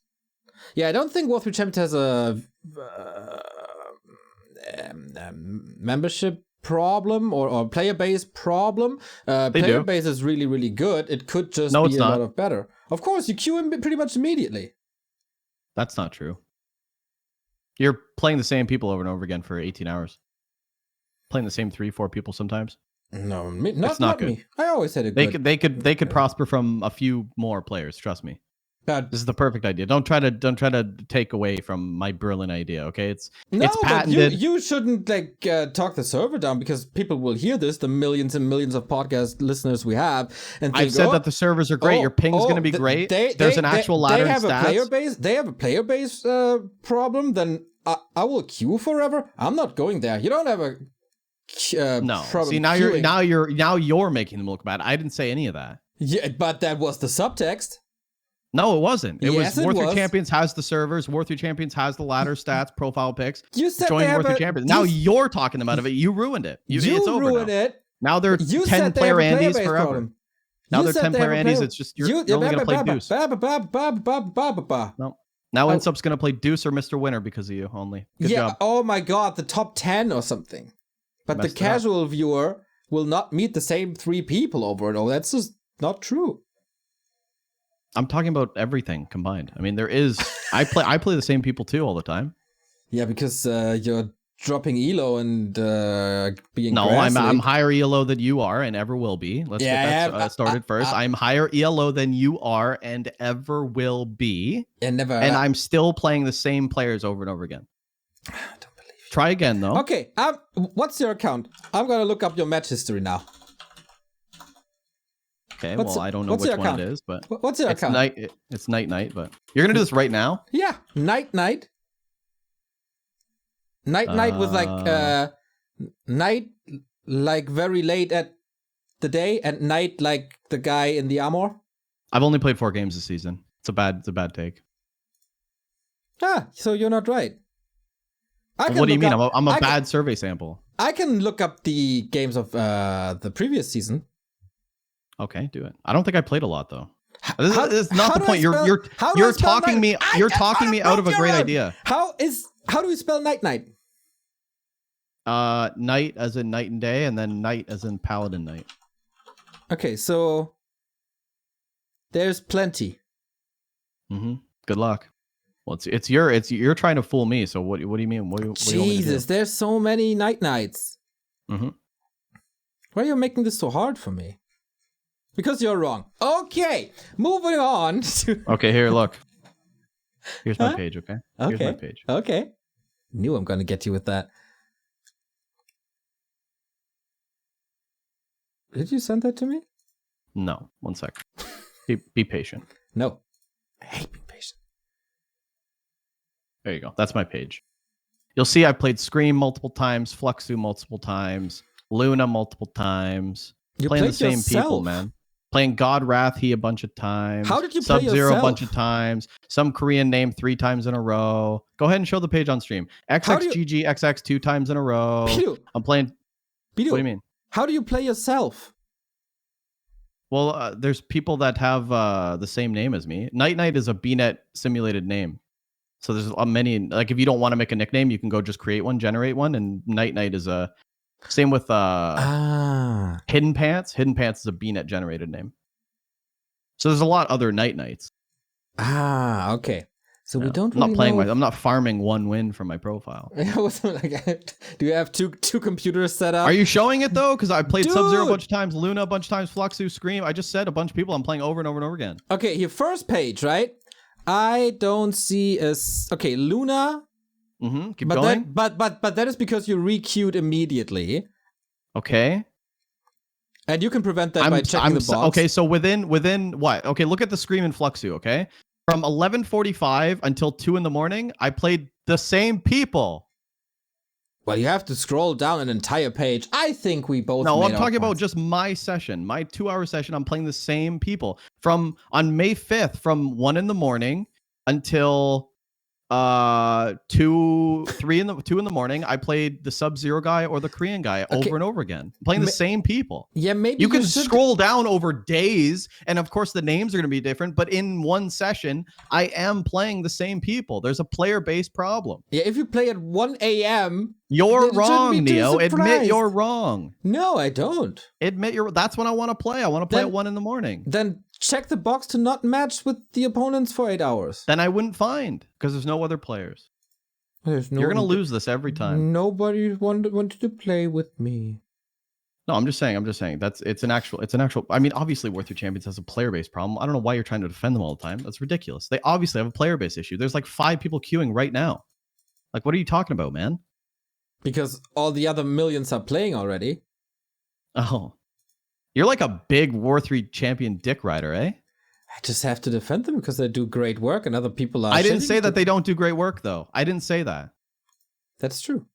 Yeah, I don't think War 3 Champions has a membership problem or player base problem. Player base is really, really good. It could just be a lot of better. Of course, you queue him pretty much immediately. That's not true. You're playing the same people over and over again for 18 hours. Playing the same 3-4 people sometimes. No, not good. Me. I always said it. They could prosper from a few more players. Trust me. This is the perfect idea. Don't try to take away from my brilliant idea. Okay, it's patented. But you shouldn't talk the server down because people will hear this. The millions and millions of podcast listeners we have, and I've said that the servers are great. Your ping's going to be great. There's an actual ladder in stats. They have a player base problem. Then I will queue forever. I'm not going there. You don't have a no. problem. See, now you're making them look bad. I didn't say any of that. Yeah, but that was the subtext. No, it wasn't. It was War 3 Champions has the servers. War 3 Champions has the ladder stats, profile picks. You said join War 3 Champions. Now you're talking them out of it. You ruined it. It's over ruined it. Now they're 10 player Andes forever. Problem. Now they're 10 player Andes. It's just you're only going to play Deuce. No. Now Insup's going to play Deuce or Mr. Winner because of you only. Good job. Oh my god, the top 10 or something. But the casual viewer will not meet the same 3 people over and over. That's just not true. I'm talking about everything combined. I mean, there is. I play the same people too all the time. Yeah, because you're dropping elo and being. No, I'm higher elo than you are and ever will be. Let's get that started first. I'm higher elo than you are and ever will be. And I'm still playing the same players over and over again. Try again, though. Okay, what's your account? I'm gonna look up your match history now. Okay, I don't know which one it is, but what's your account? It's night, but you're gonna do this right now? Yeah, night. Night with night like very late at the day, and night like the guy in the armor. I've only played 4 games this season. It's a bad take. So you're not right. What do you mean? I'm a bad survey sample. I can look up the games of the previous season. Okay, do it. I don't think I played a lot though. This is not the point. You're talking me out of a great idea. How do you spell night? Night as in night and day, and then night as in paladin night. Okay, so there's plenty. Good luck. Well, you're trying to fool me. So what do you mean? Jesus, there's so many nights. Why are you making this so hard for me? Because you're wrong. Okay, moving on. Okay, here, look. Here's my page. Okay. Here's my page. Okay. Knew I'm gonna get you with that. Did you send that to me? No. 1 sec. Be patient. No. I hate being patient. There you go. That's my page. You'll see I played Scream multiple times, Fluxu multiple times, Luna multiple times. You're playing the same people, man. Playing God Wrath a bunch of times. How did you play Sub-Zero a bunch of times. Some Korean name 3 times in a row. Go ahead and show the page on stream. XXGGXX 2 times in a row. Bidoux. I'm playing. Bidoux. What do you mean? How do you play yourself? Well, there's people that have the same name as me. Night is a BNet simulated name. So there's many. Like if you don't want to make a nickname, you can go just create one, generate one, and Night is a. Same with Hidden Pants. Hidden Pants is a BNet generated name. So there's a lot other nights. Okay. So we don't. I'm not playing. I'm not farming 1 win from my profile. Do you have two computers set up? Are you showing it though? Because I played Sub-Zero a bunch of times, Luna a bunch of times, Fluxu, Scream. I just said a bunch of people I'm playing over and over and over again. Okay, your first page, right? I don't see okay, Luna. Keep going. But that is because you re-queued immediately. Okay. And you can prevent that by checking the box. Okay, so within what? Okay, look at the Scream and Fluxu, okay? From 11:45 until 2 in the morning, I played the same people. Well, you have to scroll down an entire page. I think we both. No, I'm talking about just my session, my 2-hour session. I'm playing the same people on May 5th from 1 in the morning until 2 in the morning. I played the Sub-Zero guy or the Korean guy over and over again, playing the same people. Yeah, maybe you can scroll down over days, and of course the names are going to be different, but in one session I am playing the same people. There's a player-based problem. Yeah, if you play at 1 a.m. You're wrong, Neo. Admit you're wrong. No, I don't. That's when I want to play. I want to play at 1 in the morning. Then check the box to not match with the opponents for 8 hours. Then I wouldn't find, because there's no other players. You're going to lose this every time. Nobody wanted to play with me. No, I'm just saying. It's an actual. I mean, obviously, War 3 Champions has a player-based problem. I don't know why you're trying to defend them all the time. That's ridiculous. They obviously have a player-based issue. There's like 5 people queuing right now. Like, what are you talking about, man? Because all the other millions are playing already. Oh. You're like a big War 3 champion dick rider, eh? I just have to defend them because they do great work and other people are... I didn't say that they don't do great work, though. I didn't say that. That's true.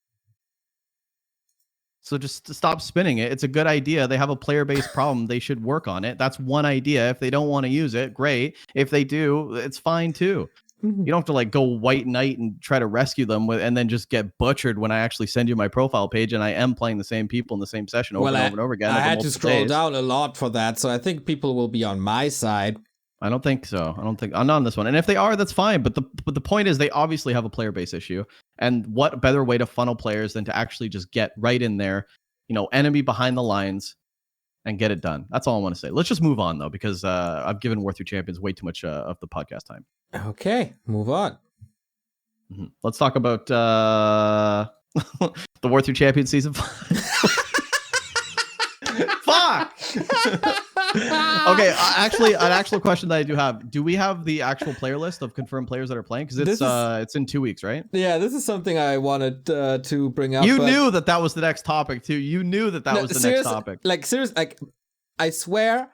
So just stop spinning it. It's a good idea. They have a player-based problem. They should work on it. That's one idea. If they don't want to use it, great. If they do, it's fine, too. You don't have to like go white knight and try to rescue them and then just get butchered when I actually send you my profile page and I am playing the same people in the same session over and over again. I had to scroll down a lot for that, so I think people will be on my side. I don't think so. I'm not on this one. And if they are, that's fine. But the point is they obviously have a player base issue. And what better way to funnel players than to actually just get right in there, enemy behind the lines and get it done. That's all I want to say. Let's just move on though, because I've given War 3 Champions way too much of the podcast time. Okay, move on. Let's talk about the War 3 Champions season 5. Fuck! Okay, actually, an actual question that I do have. Do we have the actual player list of confirmed players that are playing? Because it's in 2 weeks, right? Yeah, this is something I wanted to bring up. You knew that was the next topic, too. You knew that was the next topic. Seriously, I swear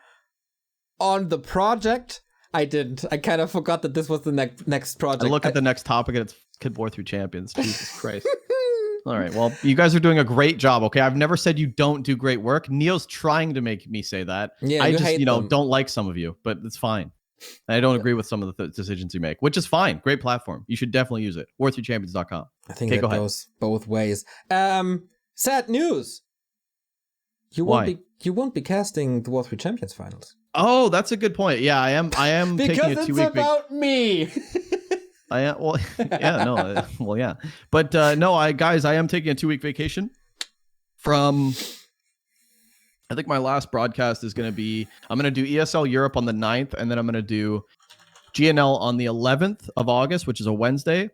on the project... I didn't. I kind of forgot that this was the next project. I look at the next topic and it's Kid War 3 Champions. Jesus Christ. All right. Well, you guys are doing a great job. Okay. I've never said you don't do great work. Neo's trying to make me say that. Yeah, I just, don't like some of you, but it's fine. And I don't agree with some of the decisions you make, which is fine. Great platform. You should definitely use it. War3champions.com. I think that goes both ways. Sad news. You won't be casting the War 3 Champions finals. Oh, that's a good point. Yeah, I am taking a 2 week. Because it's about me. I am. Well, yeah, no. Well, yeah. But no, I am taking a 2 week vacation from. I think my last broadcast is going to be. I'm going to do ESL Europe on the 9th, and then I'm going to do GNL on the 11th of August, which is a Wednesday.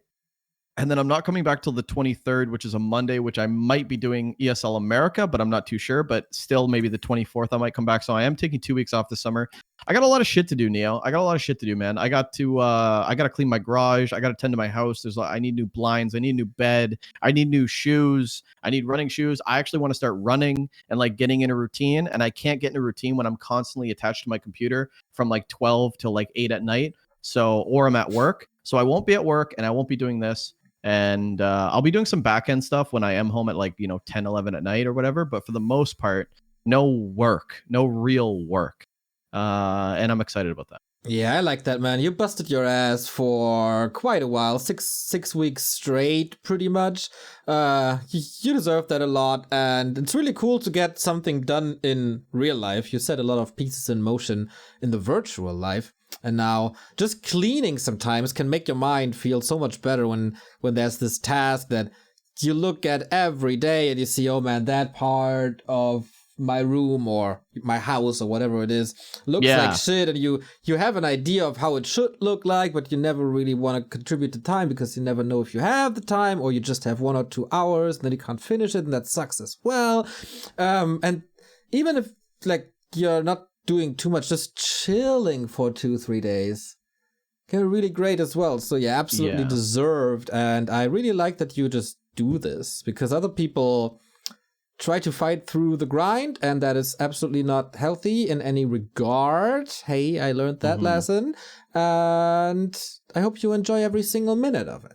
And then I'm not coming back till the 23rd, which is a Monday, which I might be doing ESL America, but I'm not too sure. But still, maybe the 24th I might come back. So I am taking 2 weeks off this summer. I got a lot of shit to do, Neo. I got a lot of shit to do, man. I got to clean my garage. I got to tend to my house. I need new blinds. I need a new bed. I need new shoes. I need running shoes. I actually want to start running and like getting in a routine. And I can't get in a routine when I'm constantly attached to my computer from like 12 till like 8 at night. Or I'm at work. So I won't be at work and I won't be doing this. And I'll be doing some back-end stuff when I am home at like, 10, 11 at night or whatever. But for the most part, no real work. And I'm excited about that. Yeah, I like that, man. You busted your ass for quite a while, six weeks straight, pretty much. You deserve that a lot. And it's really cool to get something done in real life. You set a lot of pieces in motion in the virtual life. And now just cleaning sometimes can make your mind feel so much better when there's this task that you look at every day and you see, oh man, that part of my room or my house or whatever it is looks like shit, and you have an idea of how it should look like, but you never really want to contribute the time because you never know if you have the time, or you just have 1 or 2 hours and then you can't finish it, and that sucks as well. And even if like you're not doing too much, just chilling for 2-3 days can be really great as well. So yeah, absolutely deserved. And I really like that you just do this, because other people try to fight through the grind, and that is absolutely not healthy in any regard. Hey, I learned that lesson, and I hope you enjoy every single minute of it.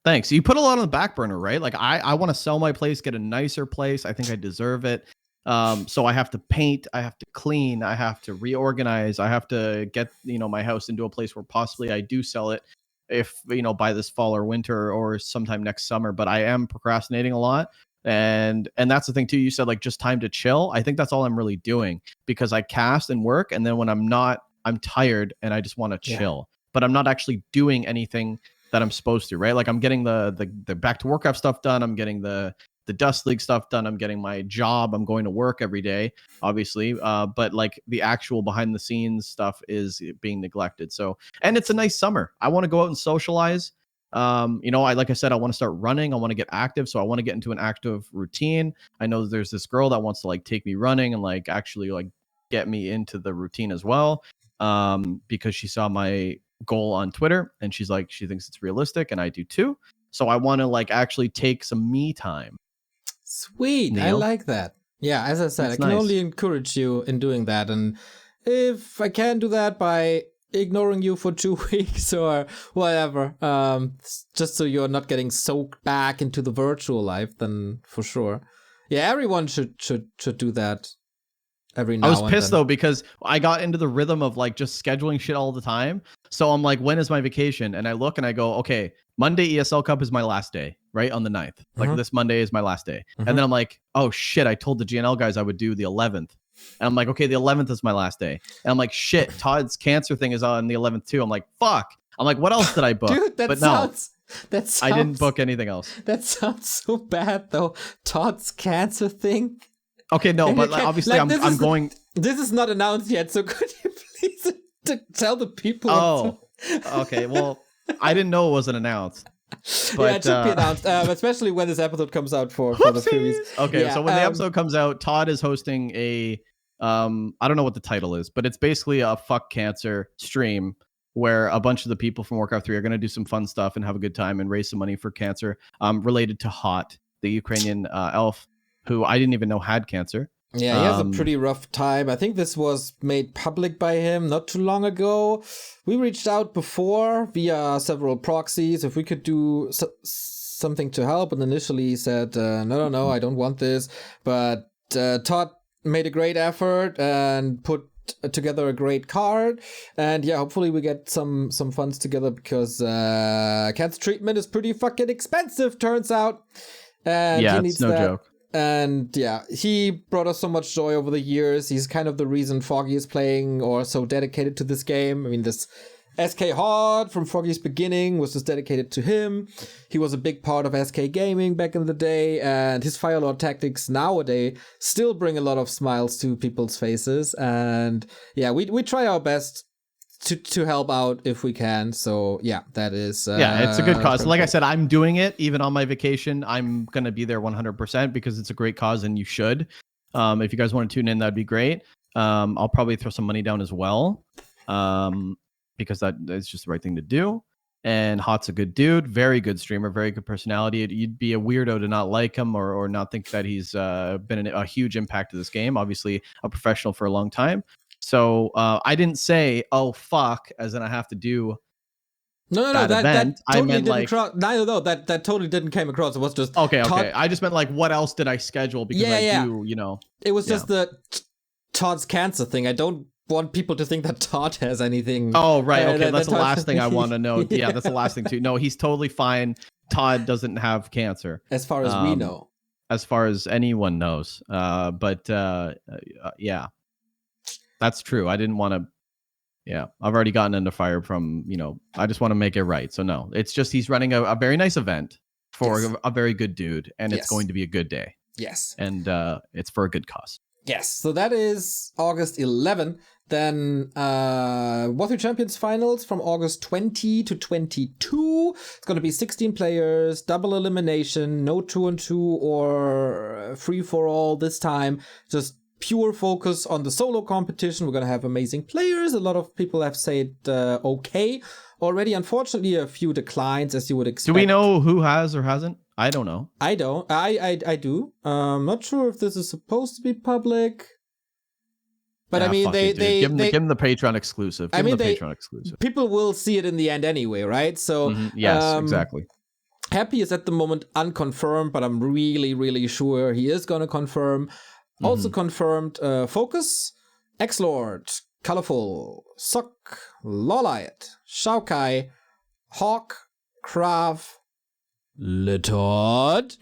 Thanks. You put a lot on the back burner, right? Like I want to sell my place, get a nicer place. I think I deserve it. So I have to paint, I have to clean, I have to reorganize, I have to get, my house into a place where possibly I do sell it if, by this fall or winter or sometime next summer. But I am procrastinating a lot. And that's the thing too. You said like just time to chill. I think that's all I'm really doing, because I cast and work, and then when I'm not, I'm tired and I just want to chill. But I'm not actually doing anything that I'm supposed to, right? Like I'm getting the Back2Warcraft stuff done. I'm getting the Dust League stuff done. I'm getting my job. I'm going to work every day, obviously. But like the actual behind the scenes stuff is being neglected. So, and it's a nice summer. I want to go out and socialize. Like I said, I want to start running. I want to get active. So I want to get into an active routine. I know there's this girl that wants to like take me running and like actually like get me into the routine as well. Because she saw my goal on Twitter and she's like, she thinks it's realistic, and I do too. So I want to like actually take some me time. Sweet. Neil? I like that. Yeah, as I said, I can only encourage you in doing that. And if I can do that by ignoring you for 2 weeks or whatever, just so you're not getting soaked back into the virtual life, then for sure. Yeah, everyone should do that every now and then. I was pissed though, because I got into the rhythm of like just scheduling shit all the time. So I'm like, when is my vacation? And I look and I go, okay, Monday ESL Cup is my last day, right? On the 9th. Like this Monday is my last day. And then I'm like, oh shit, I told the GNL guys I would do the 11th. And I'm like, okay, the 11th is my last day. And I'm like, shit, Todd's cancer thing is on the 11th too. I'm like, fuck. I'm like, what else did I book? Dude, that sounds, I didn't book anything else. That sounds so bad though. Todd's cancer thing. Okay, no, but obviously like, I'm going. This is not announced yet, so could you please tell the people? Oh, okay. Well, I didn't know it wasn't announced. But, yeah, it should be announced, especially when this episode comes out for the series. Okay, so when the episode comes out, Todd is hosting a, I don't know what the title is, but it's basically a fuck cancer stream where a bunch of the people from Warcraft 3 are going to do some fun stuff and have a good time and raise some money for cancer related to Hot, the Ukrainian elf who I didn't even know had cancer. Yeah, he has a pretty rough time. I think this was made public by him not too long ago. We reached out before via several proxies if we could do something to help. And initially he said, no, I don't want this. But Todd made a great effort and put together a great card. And yeah, hopefully we get some funds together, because cancer treatment is pretty fucking expensive, turns out. And yeah, he needs it's no joke. And yeah, he brought us so much joy over the years. He's kind of the reason Foggy is playing or so dedicated to this game. I mean, this SK Hard from Foggy's beginning was just dedicated to him. He was a big part of SK Gaming back in the day, and his Firelord tactics nowadays still bring a lot of smiles to people's faces. And yeah, we try our best to help out if we can. So yeah, that is yeah, it's a good cause. Like I said, I'm doing it even on my vacation. I'm gonna be there 100% because it's a great cause, and you should. If you guys want to tune in, that'd be great. I'll probably throw some money down as well, because that is just the right thing to do. And Hot's a good dude, very good streamer, very good personality. You'd be a weirdo to not like him or not think that he's been a huge impact to this game. Obviously a professional for a long time. So I didn't say, oh, fuck, as in I have to do that totally I meant didn't that totally didn't came across. It was just okay. I just meant like, what else did I schedule? Because do, It was just the Todd's cancer thing. I don't want people to think that Todd has anything. Oh, right. Okay, that's the last thing I want to know. Yeah, that's the last thing too. No, he's totally fine. Todd doesn't have cancer. As far as we know. As far as anyone knows. But yeah. That's true. I didn't want to. Yeah, I've already gotten into fire from, I just want to make it right. So no, it's just he's running a very nice event for a very good dude, and it's going to be a good day. Yes. And it's for a good cause. Yes. So that is August 11. Then Warcraft Champions Finals from August 20 to 22. It's going to be 16 players, double elimination, no 2-on-2 or free-for-all this time. Just pure focus on the solo competition. We're going to have amazing players. A lot of people have said okay already. Unfortunately, a few declines, as you would expect. Do we know who has or hasn't? I don't know. I don't. I do. Not sure if this is supposed to be public. But I mean, they give them the Patreon exclusive. Give them the Patreon exclusive. People will see it in the end anyway, right? So yes, exactly. Happy is at the moment unconfirmed, but I'm really, really sure he is gonna confirm. Also confirmed, Focus, X-Lord, Colorful, Sock, Lolite, Shao-Kai, Hawk, Krav, Litod,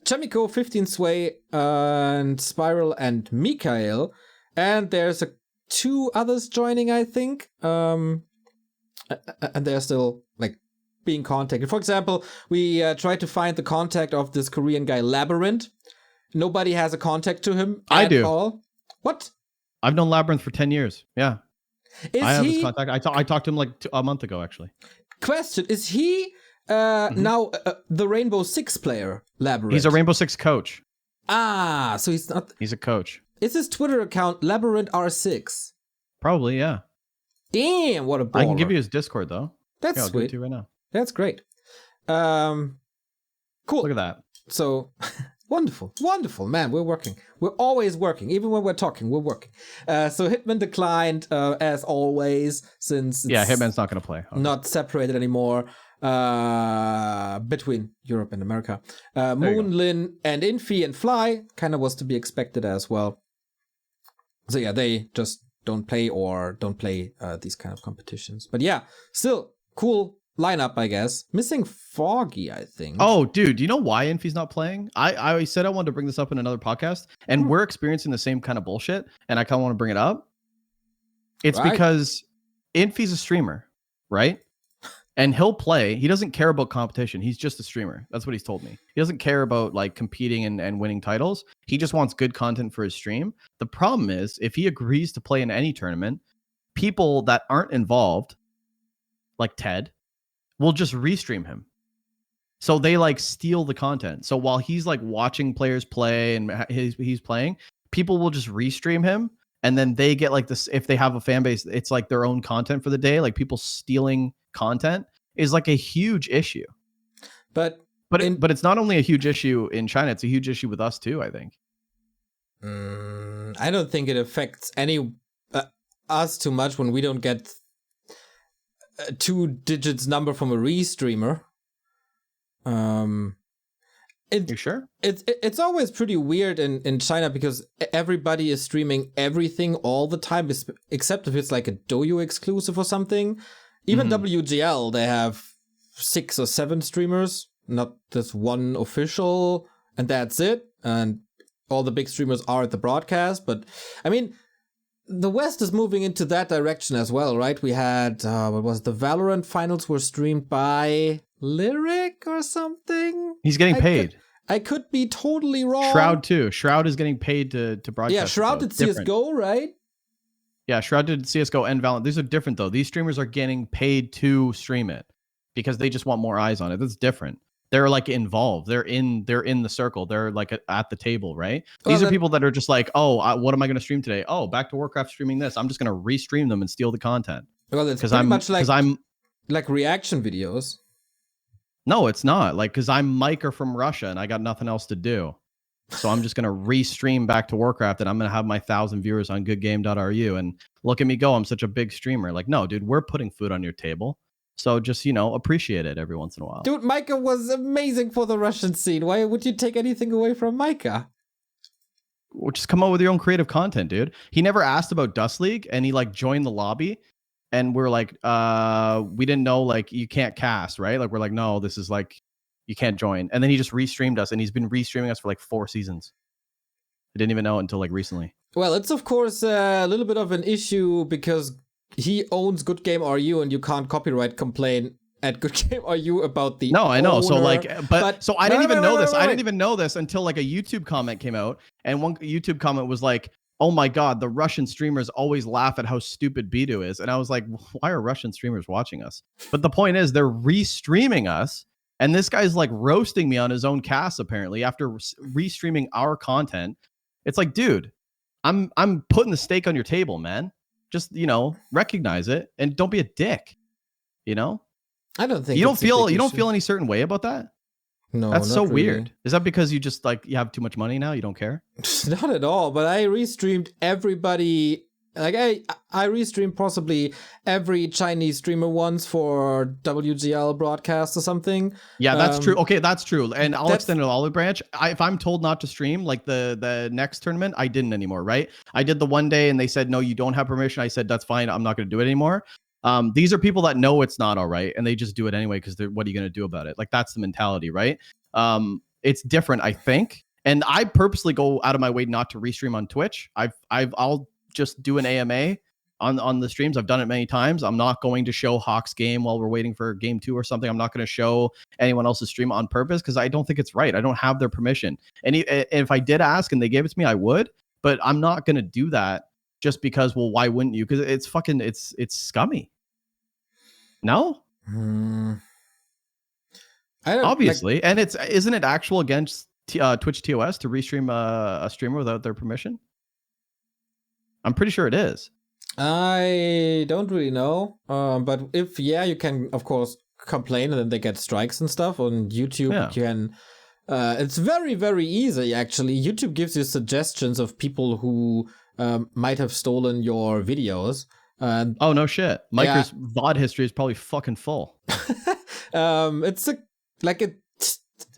Chemico, 15 Sway, and Spiral, and Mikael. And there's two others joining, I think. And they're still like being contacted. For example, we tried to find the contact of this Korean guy, Labyrinth. Nobody has a contact to him I do. all. What? I've known Labyrinth for 10 years. Yeah. I have his he... contact. I talked to him like a month ago, actually. Question, is he now the Rainbow Six player, Labyrinth? He's a Rainbow Six coach. Ah, so he's not... He's a coach. Is his Twitter account Labyrinth R6? Probably, yeah. Damn, what a baller. I can give you his Discord, though. That's I'll sweet. give it to you right now. That's great. Cool. Look at that. So, wonderful, man. We're working. We're always working. Even when we're talking, we're working. So Hitman declined, as always, since it's Hitman's not going to play. Okay. Not separated anymore between Europe and America. Moon, Lin, and Infi and Fly kind of was to be expected as well. So yeah, they just don't play these kind of competitions. But yeah, still cool lineup, I guess. Missing Foggy, I think. Oh, dude, do you know why Infi's not playing? I said I wanted to bring this up in another podcast, and we're experiencing the same kind of bullshit, and I kind of want to bring it up. It's because Infi's a streamer, right? And he'll play. He doesn't care about competition. He's just a streamer. That's what he's told me. He doesn't care about like competing and winning titles. He just wants good content for his stream. The problem is, if he agrees to play in any tournament, people that aren't involved, like Ted, will just restream him. So they like steal the content. So while he's like watching players play and he's playing, people will just restream him. And then they get like this, if they have a fan base, it's like their own content for the day. Like people stealing content is like a huge issue. But it's not only a huge issue in China, it's a huge issue with us too, I think. I don't think it affects us too much when we don't get a 2 digits number from a restreamer. You sure? It's always pretty weird in China because everybody is streaming everything all the time, except if it's like a Douyu exclusive or something. Even WGL, they have 6 or 7 streamers, not this one official, and that's it. And all the big streamers are at the broadcast. But I mean, the West is moving into that direction as well, right? We had the Valorant finals were streamed by Lyric or something. He's getting paid. I could be totally wrong. Shroud too. Shroud is getting paid to broadcast. Yeah, Shroud did CS:GO, right? Yeah, Shroud did CS:GO and Valorant. These are different though. These streamers are getting paid to stream it because they just want more eyes on it. That's different. They're like involved. They're in the circle. They're like at the table, right? These are people that are just like, oh, what am I going to stream today? Oh, Back2Warcraft streaming this. I'm just going to restream them and steal the content. Well, it's pretty much like reaction videos. No, it's not. Like, because I'm Micah from Russia and I got nothing else to do. So I'm just going to restream Back2Warcraft and I'm going to have my 1,000 viewers on goodgame.ru and look at me go. I'm such a big streamer. Like, no, dude, we're putting food on your table. So just, appreciate it every once in a while. Dude, Micah was amazing for the Russian scene. Why would you take anything away from Micah? Well, just come up with your own creative content, dude. He never asked about Dust League and he like joined the lobby. And we're like, we didn't know, like, you can't cast, right? Like, we're like, no, this is like, you can't join. And then he just restreamed us, and he's been restreaming us for like 4 seasons. I didn't even know it until like recently. Well, it's of course a little bit of an issue because he owns Good Game RU, and you can't copyright complain at Good Game RU about the No, I know. owner. So like, so I didn't even know this. I didn't even know this until like a YouTube comment came out, and one YouTube comment was like, oh my God, the Russian streamers always laugh at how stupid Bidoux is. And I was like, why are Russian streamers watching us? But the point is they're restreaming us. And this guy's like roasting me on his own cast, apparently, after restreaming our content. It's like, dude, I'm putting the steak on your table, man. Just, recognize it and don't be a dick. I don't think you don't feel any certain way about that. No, That's so not really. weird. Is that because you just like you have too much money now? You don't care? Not at all. But I restreamed everybody. Like I restreamed possibly every Chinese streamer once for WGL broadcast or something. Yeah, that's true. Okay, that's true. And I'll that's- extend an olive branch. If I'm told not to stream, like the next tournament, I didn't anymore, right? I did the one day and they said, no, you don't have permission. I said, that's fine. I'm not going to do it anymore. These are people that know it's not all right and they just do it anyway because what are you going to do about it? Like, that's the mentality, right? It's different, I think. And I purposely go out of my way not to restream on Twitch. I'll just do an AMA on the streams. I've done it many times. I'm not going to show Hawk's game while we're waiting for game 2 or something. I'm not going to show anyone else's stream on purpose because I don't think it's right. I don't have their permission. And if I did ask and they gave it to me, I would. But I'm not going to do that just because, well, why wouldn't you? Because it's fucking, it's scummy. No? I don't, obviously. Like, and isn't it actual against Twitch TOS to restream a streamer without their permission? I'm pretty sure it is. I don't really know. But if, you can, of course, complain and then they get strikes and stuff. On YouTube, you can... it's very, very easy, actually. YouTube gives you suggestions of people who might have stolen your videos. Oh, no shit. Micro's VOD history is probably fucking full. It's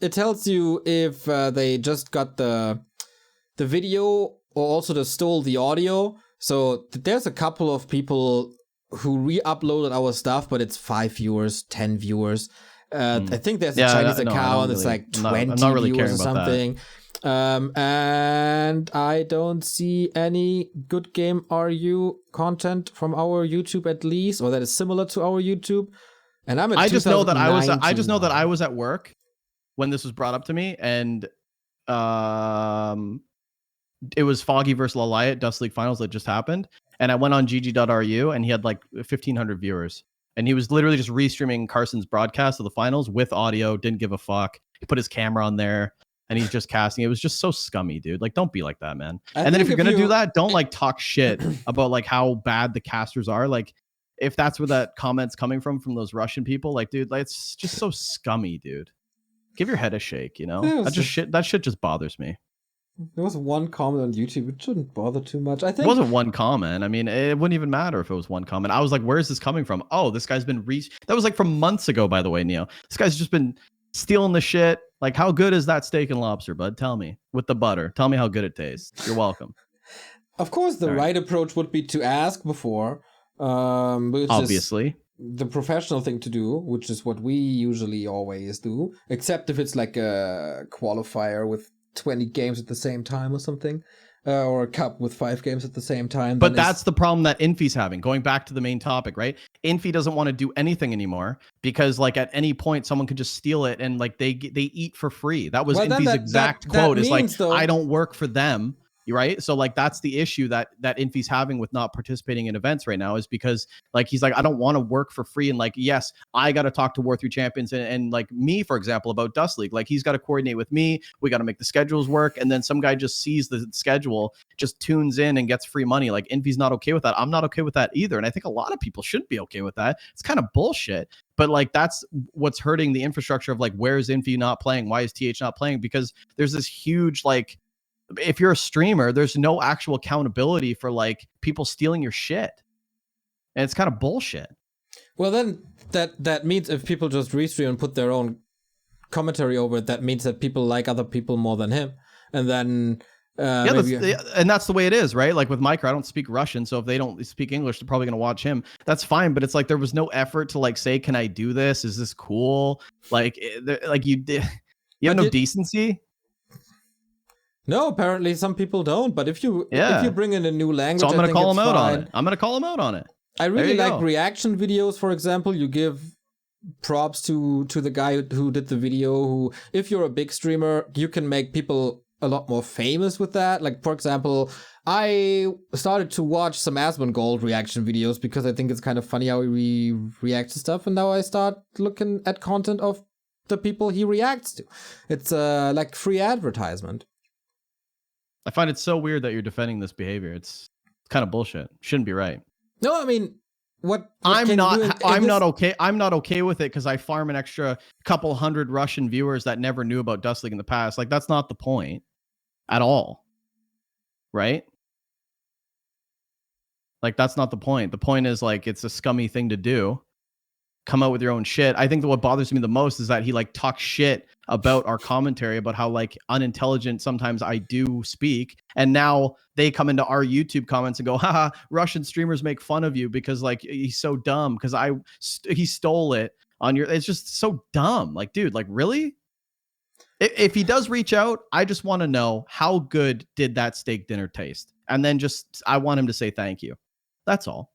it tells you if they just got the video or also they stole the audio. So there's a couple of people who re-uploaded our stuff, but it's 5 viewers, 10 viewers. I think there's a Chinese account that's like 20 I'm not really viewers or about something. And I don't see any good game RU content from our YouTube, at least, or that is similar to our YouTube. And I just know that I was at work when this was brought up to me, and it was Foggy versus Laliat Dust League Finals that just happened, and I went on gg.ru and he had like 1,500 viewers, and he was literally just restreaming Carson's broadcast of the finals with audio. Didn't give a fuck. He put his camera on there and he's just casting. It was just so scummy, dude. Like, don't be like that, man. And then if you're gonna do that, don't like talk shit about like how bad the casters are. Like, if that's where that comment's coming from those Russian people, like, dude, like, it's just so scummy, dude. Give your head a shake, you know? That shit just bothers me. There was one comment on YouTube. It shouldn't bother too much. I think it wasn't one comment. I mean, it wouldn't even matter if it was one comment. I was like, where is this coming from? Oh, this guy's been that was like from months ago, by the way, Neo. This guy's just been stealing the shit. Like, how good is that steak and lobster, bud? Tell me. With the butter. Tell me how good it tastes. You're welcome. Of course, the right approach would be to ask before. Obviously. The professional thing to do, which is what we usually always do, except if it's like a qualifier with 20 games at the same time or something, or a cup with 5 games at the same time. But that's the problem that Infi's having. Going back to the main topic, right? Infi doesn't want to do anything anymore because, like, at any point someone could just steal it and like they eat for free. That was Infi's exact quote. Is like, I don't work for them. Right. So like, that's the issue that Infi's having with not participating in events right now, is because like, he's like, I don't want to work for free. And like, yes, I got to talk to War 3 champions and like me, for example, about Dust League. Like, he's got to coordinate with me. We got to make the schedules work. And then some guy just sees the schedule, just tunes in and gets free money. Like, Infi's not okay with that. I'm not okay with that either. And I think a lot of people shouldn't be okay with that. It's kind of bullshit. But like, that's what's hurting the infrastructure of like, where is Infi not playing? Why is TH not playing? Because there's this huge, like, if you're a streamer, there's no actual accountability for like people stealing your shit. And it's kind of bullshit. Well, then that means if people just restream and put their own commentary over it, that means that people like other people more than him. And then and that's the way it is, right? Like with Micro, I don't speak Russian, so if they don't speak English, they're probably going to watch him. That's fine, but it's like there was no effort to like say, can I do this? Is this cool? Like you have no decency. No, apparently some people don't. But if you bring in a new language, so I'm going to call him out on it. I'm going to call him out on it. I really like reaction videos, for example. You give props to the guy who did the video. Who, if you're a big streamer, you can make people a lot more famous with that. Like, for example, I started to watch some Asmongold reaction videos because I think it's kind of funny how he reacts to stuff. And now I start looking at content of the people he reacts to. It's like free advertisement. I find it so weird that you're defending this behavior. It's kind of bullshit. Shouldn't be right. No, I mean, I'm not okay with it because I farm an extra couple hundred Russian viewers that never knew about Dust League in the past. Like, that's not the point at all, right? Like, that's not the point. The point is, like, it's a scummy thing to do. Come out with your own shit. I think that what bothers me the most is that he like talks shit about our commentary, about how like unintelligent sometimes I do speak, and now they come into our YouTube comments and go, haha, Russian streamers make fun of you because like he's so dumb because he stole it on your. It's just so dumb. Like, dude, like, really? If he does reach out, I just want to know how good did that steak dinner taste, and then just I want him to say thank you. That's all.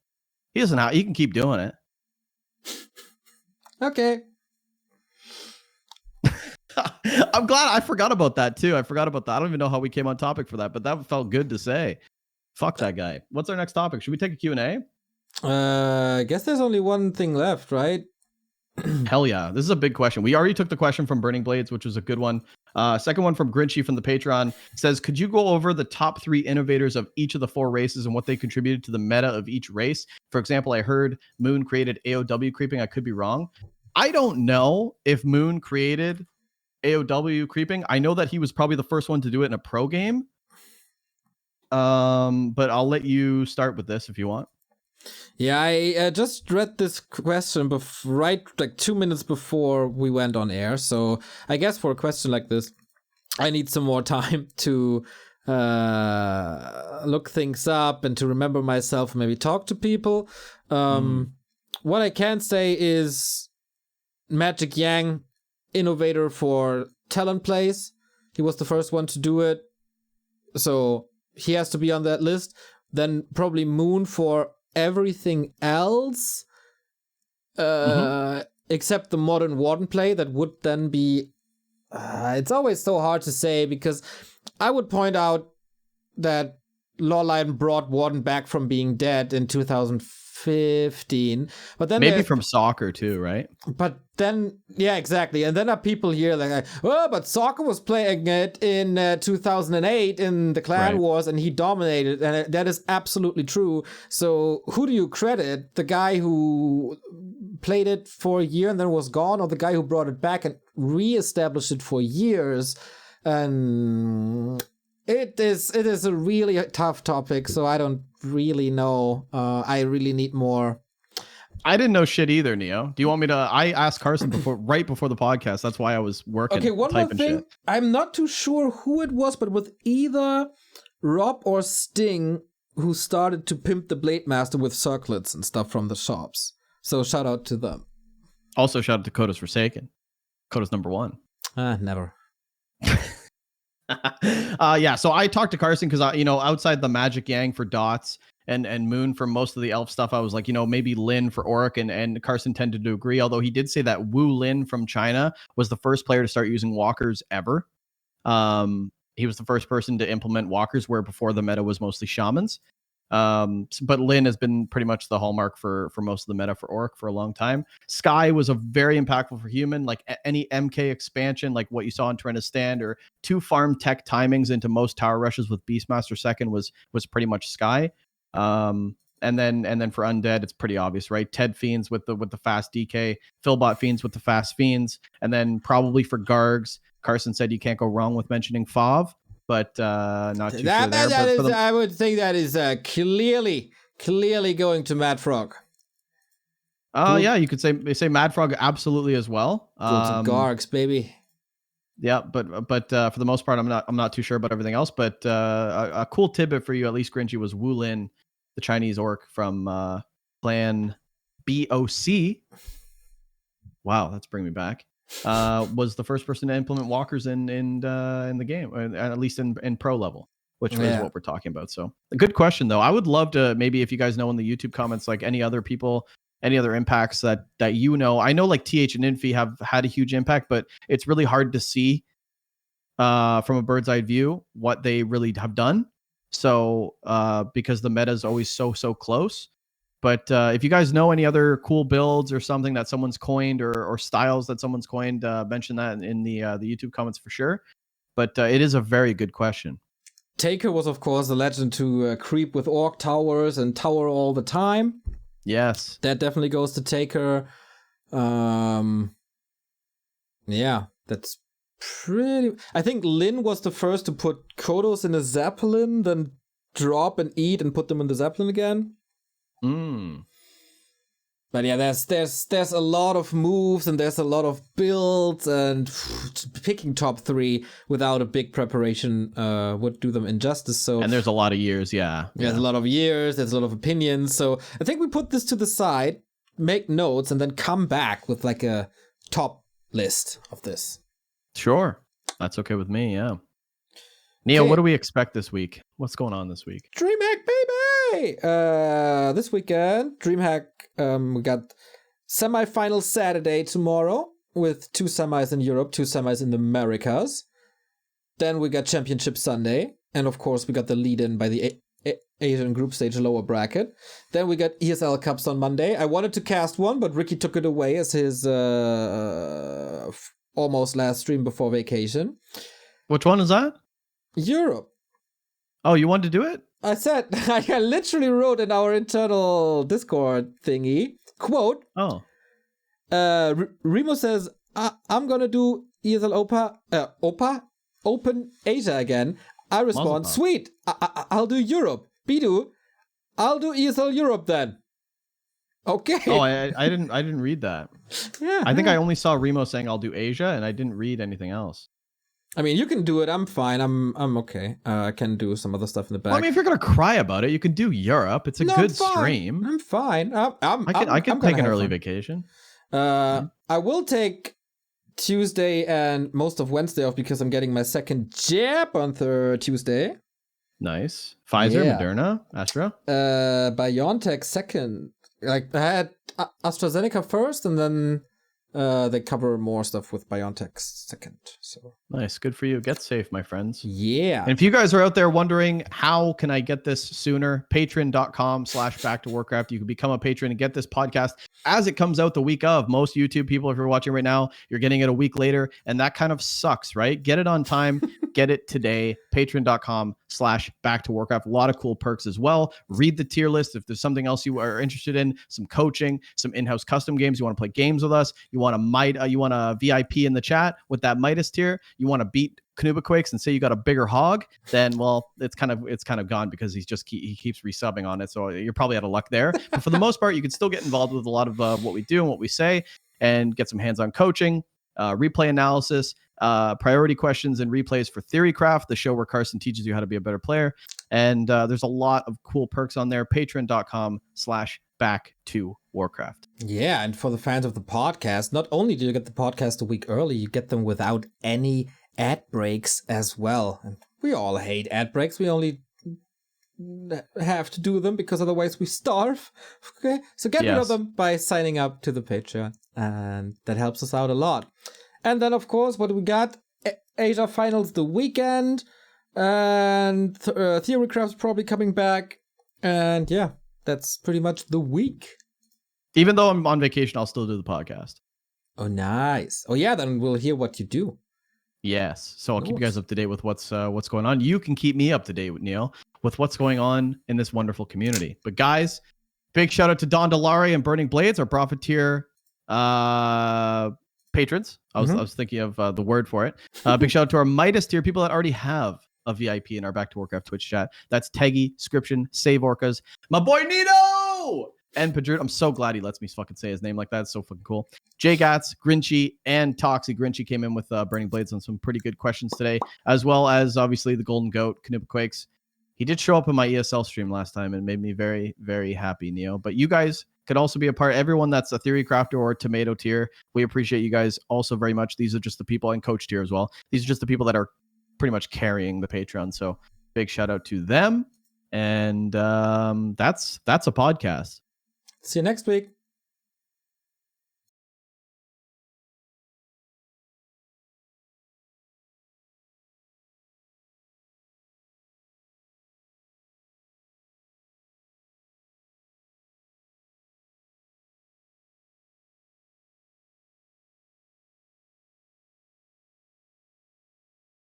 He doesn't have. He can keep doing it. Okay. I'm glad I forgot about that too. I don't even know how we came on topic for that, but that felt good to say. Fuck that guy. What's our next topic? Should we take a Q&A? I guess there's only one thing left, right? Hell yeah. This is a big question. We already took the question from Burning Blades, which was a good one. Second one from Grinchy from the Patreon says, could you go over the top 3 innovators of each of the 4 races and what they contributed to the meta of each race? For example, I heard Moon created AOW creeping. I could be wrong. I don't know if Moon created AOW creeping. I know that he was probably the first one to do it in a pro game. But I'll let you start with this if you want. Yeah, I just read this question right like 2 minutes before we went on air. So I guess for a question like this, I need some more time to look things up and to remember myself and maybe talk to people. What I can say is Magic Yang, innovator for talent plays. He was the first one to do it. So he has to be on that list. Then probably Moon for everything else, except the modern Warden play. That would then be... it's always so hard to say, because I would point out that Lawline brought Warden back from being dead in 2015, but then maybe from soccer too, right? But then, yeah, exactly. And then are people here like, oh, but soccer was playing it in 2008 in the Clan Wars, and he dominated, and that is absolutely true. So who do you credit? The guy who played it for a year and then was gone, or the guy who brought it back and re-established it for years? And it is a really tough topic, so I don't really know. I really need more. I didn't know shit either, Neo. Do you want me to? I asked Carson right before the podcast. That's why I was working. Okay, one more thing. Shit. I'm not too sure who it was, but with either Rob or Sting who started to pimp the Blade Master with circlets and stuff from the shops. So shout out to them. Also shout out to Coda's Forsaken. Coda's number 1. Never. Yeah, so I talked to Carson because outside the Magic Yang for dots and Moon for most of the elf stuff, I was like, maybe Lin for Auric, and Carson tended to agree, although he did say that Wu Lin from China was the first player to start using walkers ever. He was the first person to implement walkers, where before the meta was mostly shamans. But Lin has been pretty much the hallmark for most of the meta for Auric for a long time. Sky was a very impactful for human, like any MK expansion, like what you saw in Trent Stand, or 2 farm tech timings into most tower rushes with Beastmaster second was pretty much Sky. And then for Undead, it's pretty obvious, right? Ted Fiends with the fast DK, Philbot Fiends with the fast Fiends, and then probably for Gargs, Carson said you can't go wrong with mentioning Fav. But not too sure there. I would think that is clearly going to Mad Frog. Yeah, you could say Mad Frog absolutely as well. Gargs, baby. Yeah, but for the most part, I'm not too sure about everything else. But a cool tidbit for you, at least Grinchy, was Wu Lin, the Chinese orc from Clan BOC. Wow, that's bringing me back. Was the first person to implement walkers in the game, at least in pro level, which is what we're talking about. So a good question though. I would love to, maybe if you guys know in the YouTube comments, like any other people, any other impacts that I know like TH and Infi have had a huge impact, but it's really hard to see from a bird's eye view what they really have done. So because the meta is always so close. But if you guys know any other cool builds or something that someone's coined, or styles that someone's coined, mention that in the YouTube comments for sure. But it is a very good question. Taker was, of course, a legend to creep with orc towers and tower all the time. Yes. That definitely goes to Taker. Yeah, that's pretty... I think Lin was the first to put Kodos in a Zeppelin, then drop and eat and put them in the Zeppelin again. But yeah, there's a lot of moves and there's a lot of builds, and picking top 3 without a big preparation would do them injustice. So, and there's a lot of years, yeah. There's a lot of years, there's a lot of opinions. So I think we put this to the side, make notes, and then come back with like a top list of this. Sure. That's okay with me, yeah. Neil, what do we expect this week? What's going on this week? DreamHack, baby! This weekend, DreamHack, we got semifinal Saturday tomorrow with 2 semis in Europe, 2 semis in the Americas. Then we got Championship Sunday. And of course, we got the lead-in by the Asian group stage lower bracket. Then we got ESL Cups on Monday. I wanted to cast one, but Ricky took it away as his almost last stream before vacation. Which one is that? Europe. Oh, you wanted to do it? I said, I literally wrote in our internal Discord thingy, quote, Remo says, I'm gonna do ESL Open Asia again. I respond, sweet, I'll do Europe. Bidoux, I'll do ESL Europe then. Okay. Oh, I didn't read that. Yeah. I think I only saw Remo saying I'll do Asia, and I didn't read anything else. I mean, you can do it. I'm fine. I'm okay. I can do some other stuff in the back. Well, I mean, if you're gonna cry about it, you can do Europe. It's a good stream. I'm fine. I can take an early vacation. I will take Tuesday and most of Wednesday off because I'm getting my second jab on Tuesday. Nice. Pfizer, Moderna, Astra. BioNTech second. Like, I had AstraZeneca first, and then they cover more stuff with BioNTech second. So nice. Good for you. Get safe, my friends. Yeah. And if you guys are out there wondering, how can I get this sooner? Patreon.com/Back2Warcraft. You can become a patron and get this podcast as it comes out the week of. Most YouTube people, if you're watching right now, you're getting it a week later. And that kind of sucks, right? Get it on time. Get it today. Patreon.com/Back2Warcraft. A lot of cool perks as well. Read the tier list. If there's something else you are interested in, some coaching, some in-house custom games, you want to play games with us, you want a VIP in the chat with that Midas tier, you want to beat Quakes and say you got a bigger hog, then well, it's kind of gone because he keeps resubbing on it. So you're probably out of luck there. But for the most part, you can still get involved with a lot of what we do and what we say, and get some hands-on coaching, replay analysis, priority questions and replays for Theorycraft, the show where Carson teaches you how to be a better player. And there's a lot of cool perks on there. Patreon.com/Back2Warcraft. Yeah, and for the fans of the podcast, not only do you get the podcast a week early, you get them without any ad breaks as well. And we all hate ad breaks. We only have to do them because otherwise we starve. Okay, so get rid of them by signing up to the Patreon, and that helps us out a lot. And then, of course, what do we got? Asia Finals the weekend, and Theorycraft's probably coming back, and yeah, that's pretty much the week. Even though I'm on vacation, I'll still do the podcast. Oh, nice. Oh, yeah, then we'll hear what you do. Yes. So I'll keep you guys up to date with what's going on. You can keep me up to date, Neil, with what's going on in this wonderful community. But guys, big shout out to Don Delare and Burning Blades, our Profiteer patrons. I was thinking of the word for it. Big shout out to our Midas tier, people that already have a VIP in our Back to Warcraft Twitch chat. That's Teggy, Scription, Save Orcas, my boy Nito, and Padrid. I'm so glad he lets me fucking say his name like that. It's so fucking cool. Jay Gats, Grinchy, and Toxie. Grinchy came in with Burning Blades on some pretty good questions today, as well as obviously the Golden Goat, Quakes. He did show up in my ESL stream last time and made me very, very happy, Neo. But you guys could also be a part. Everyone that's a Theory Crafter or Tomato tier, we appreciate you guys also very much. These are just the people, and Coach tier as well. These are just the people that are pretty much carrying the Patreon. So big shout out to them. And that's a podcast. See you next week.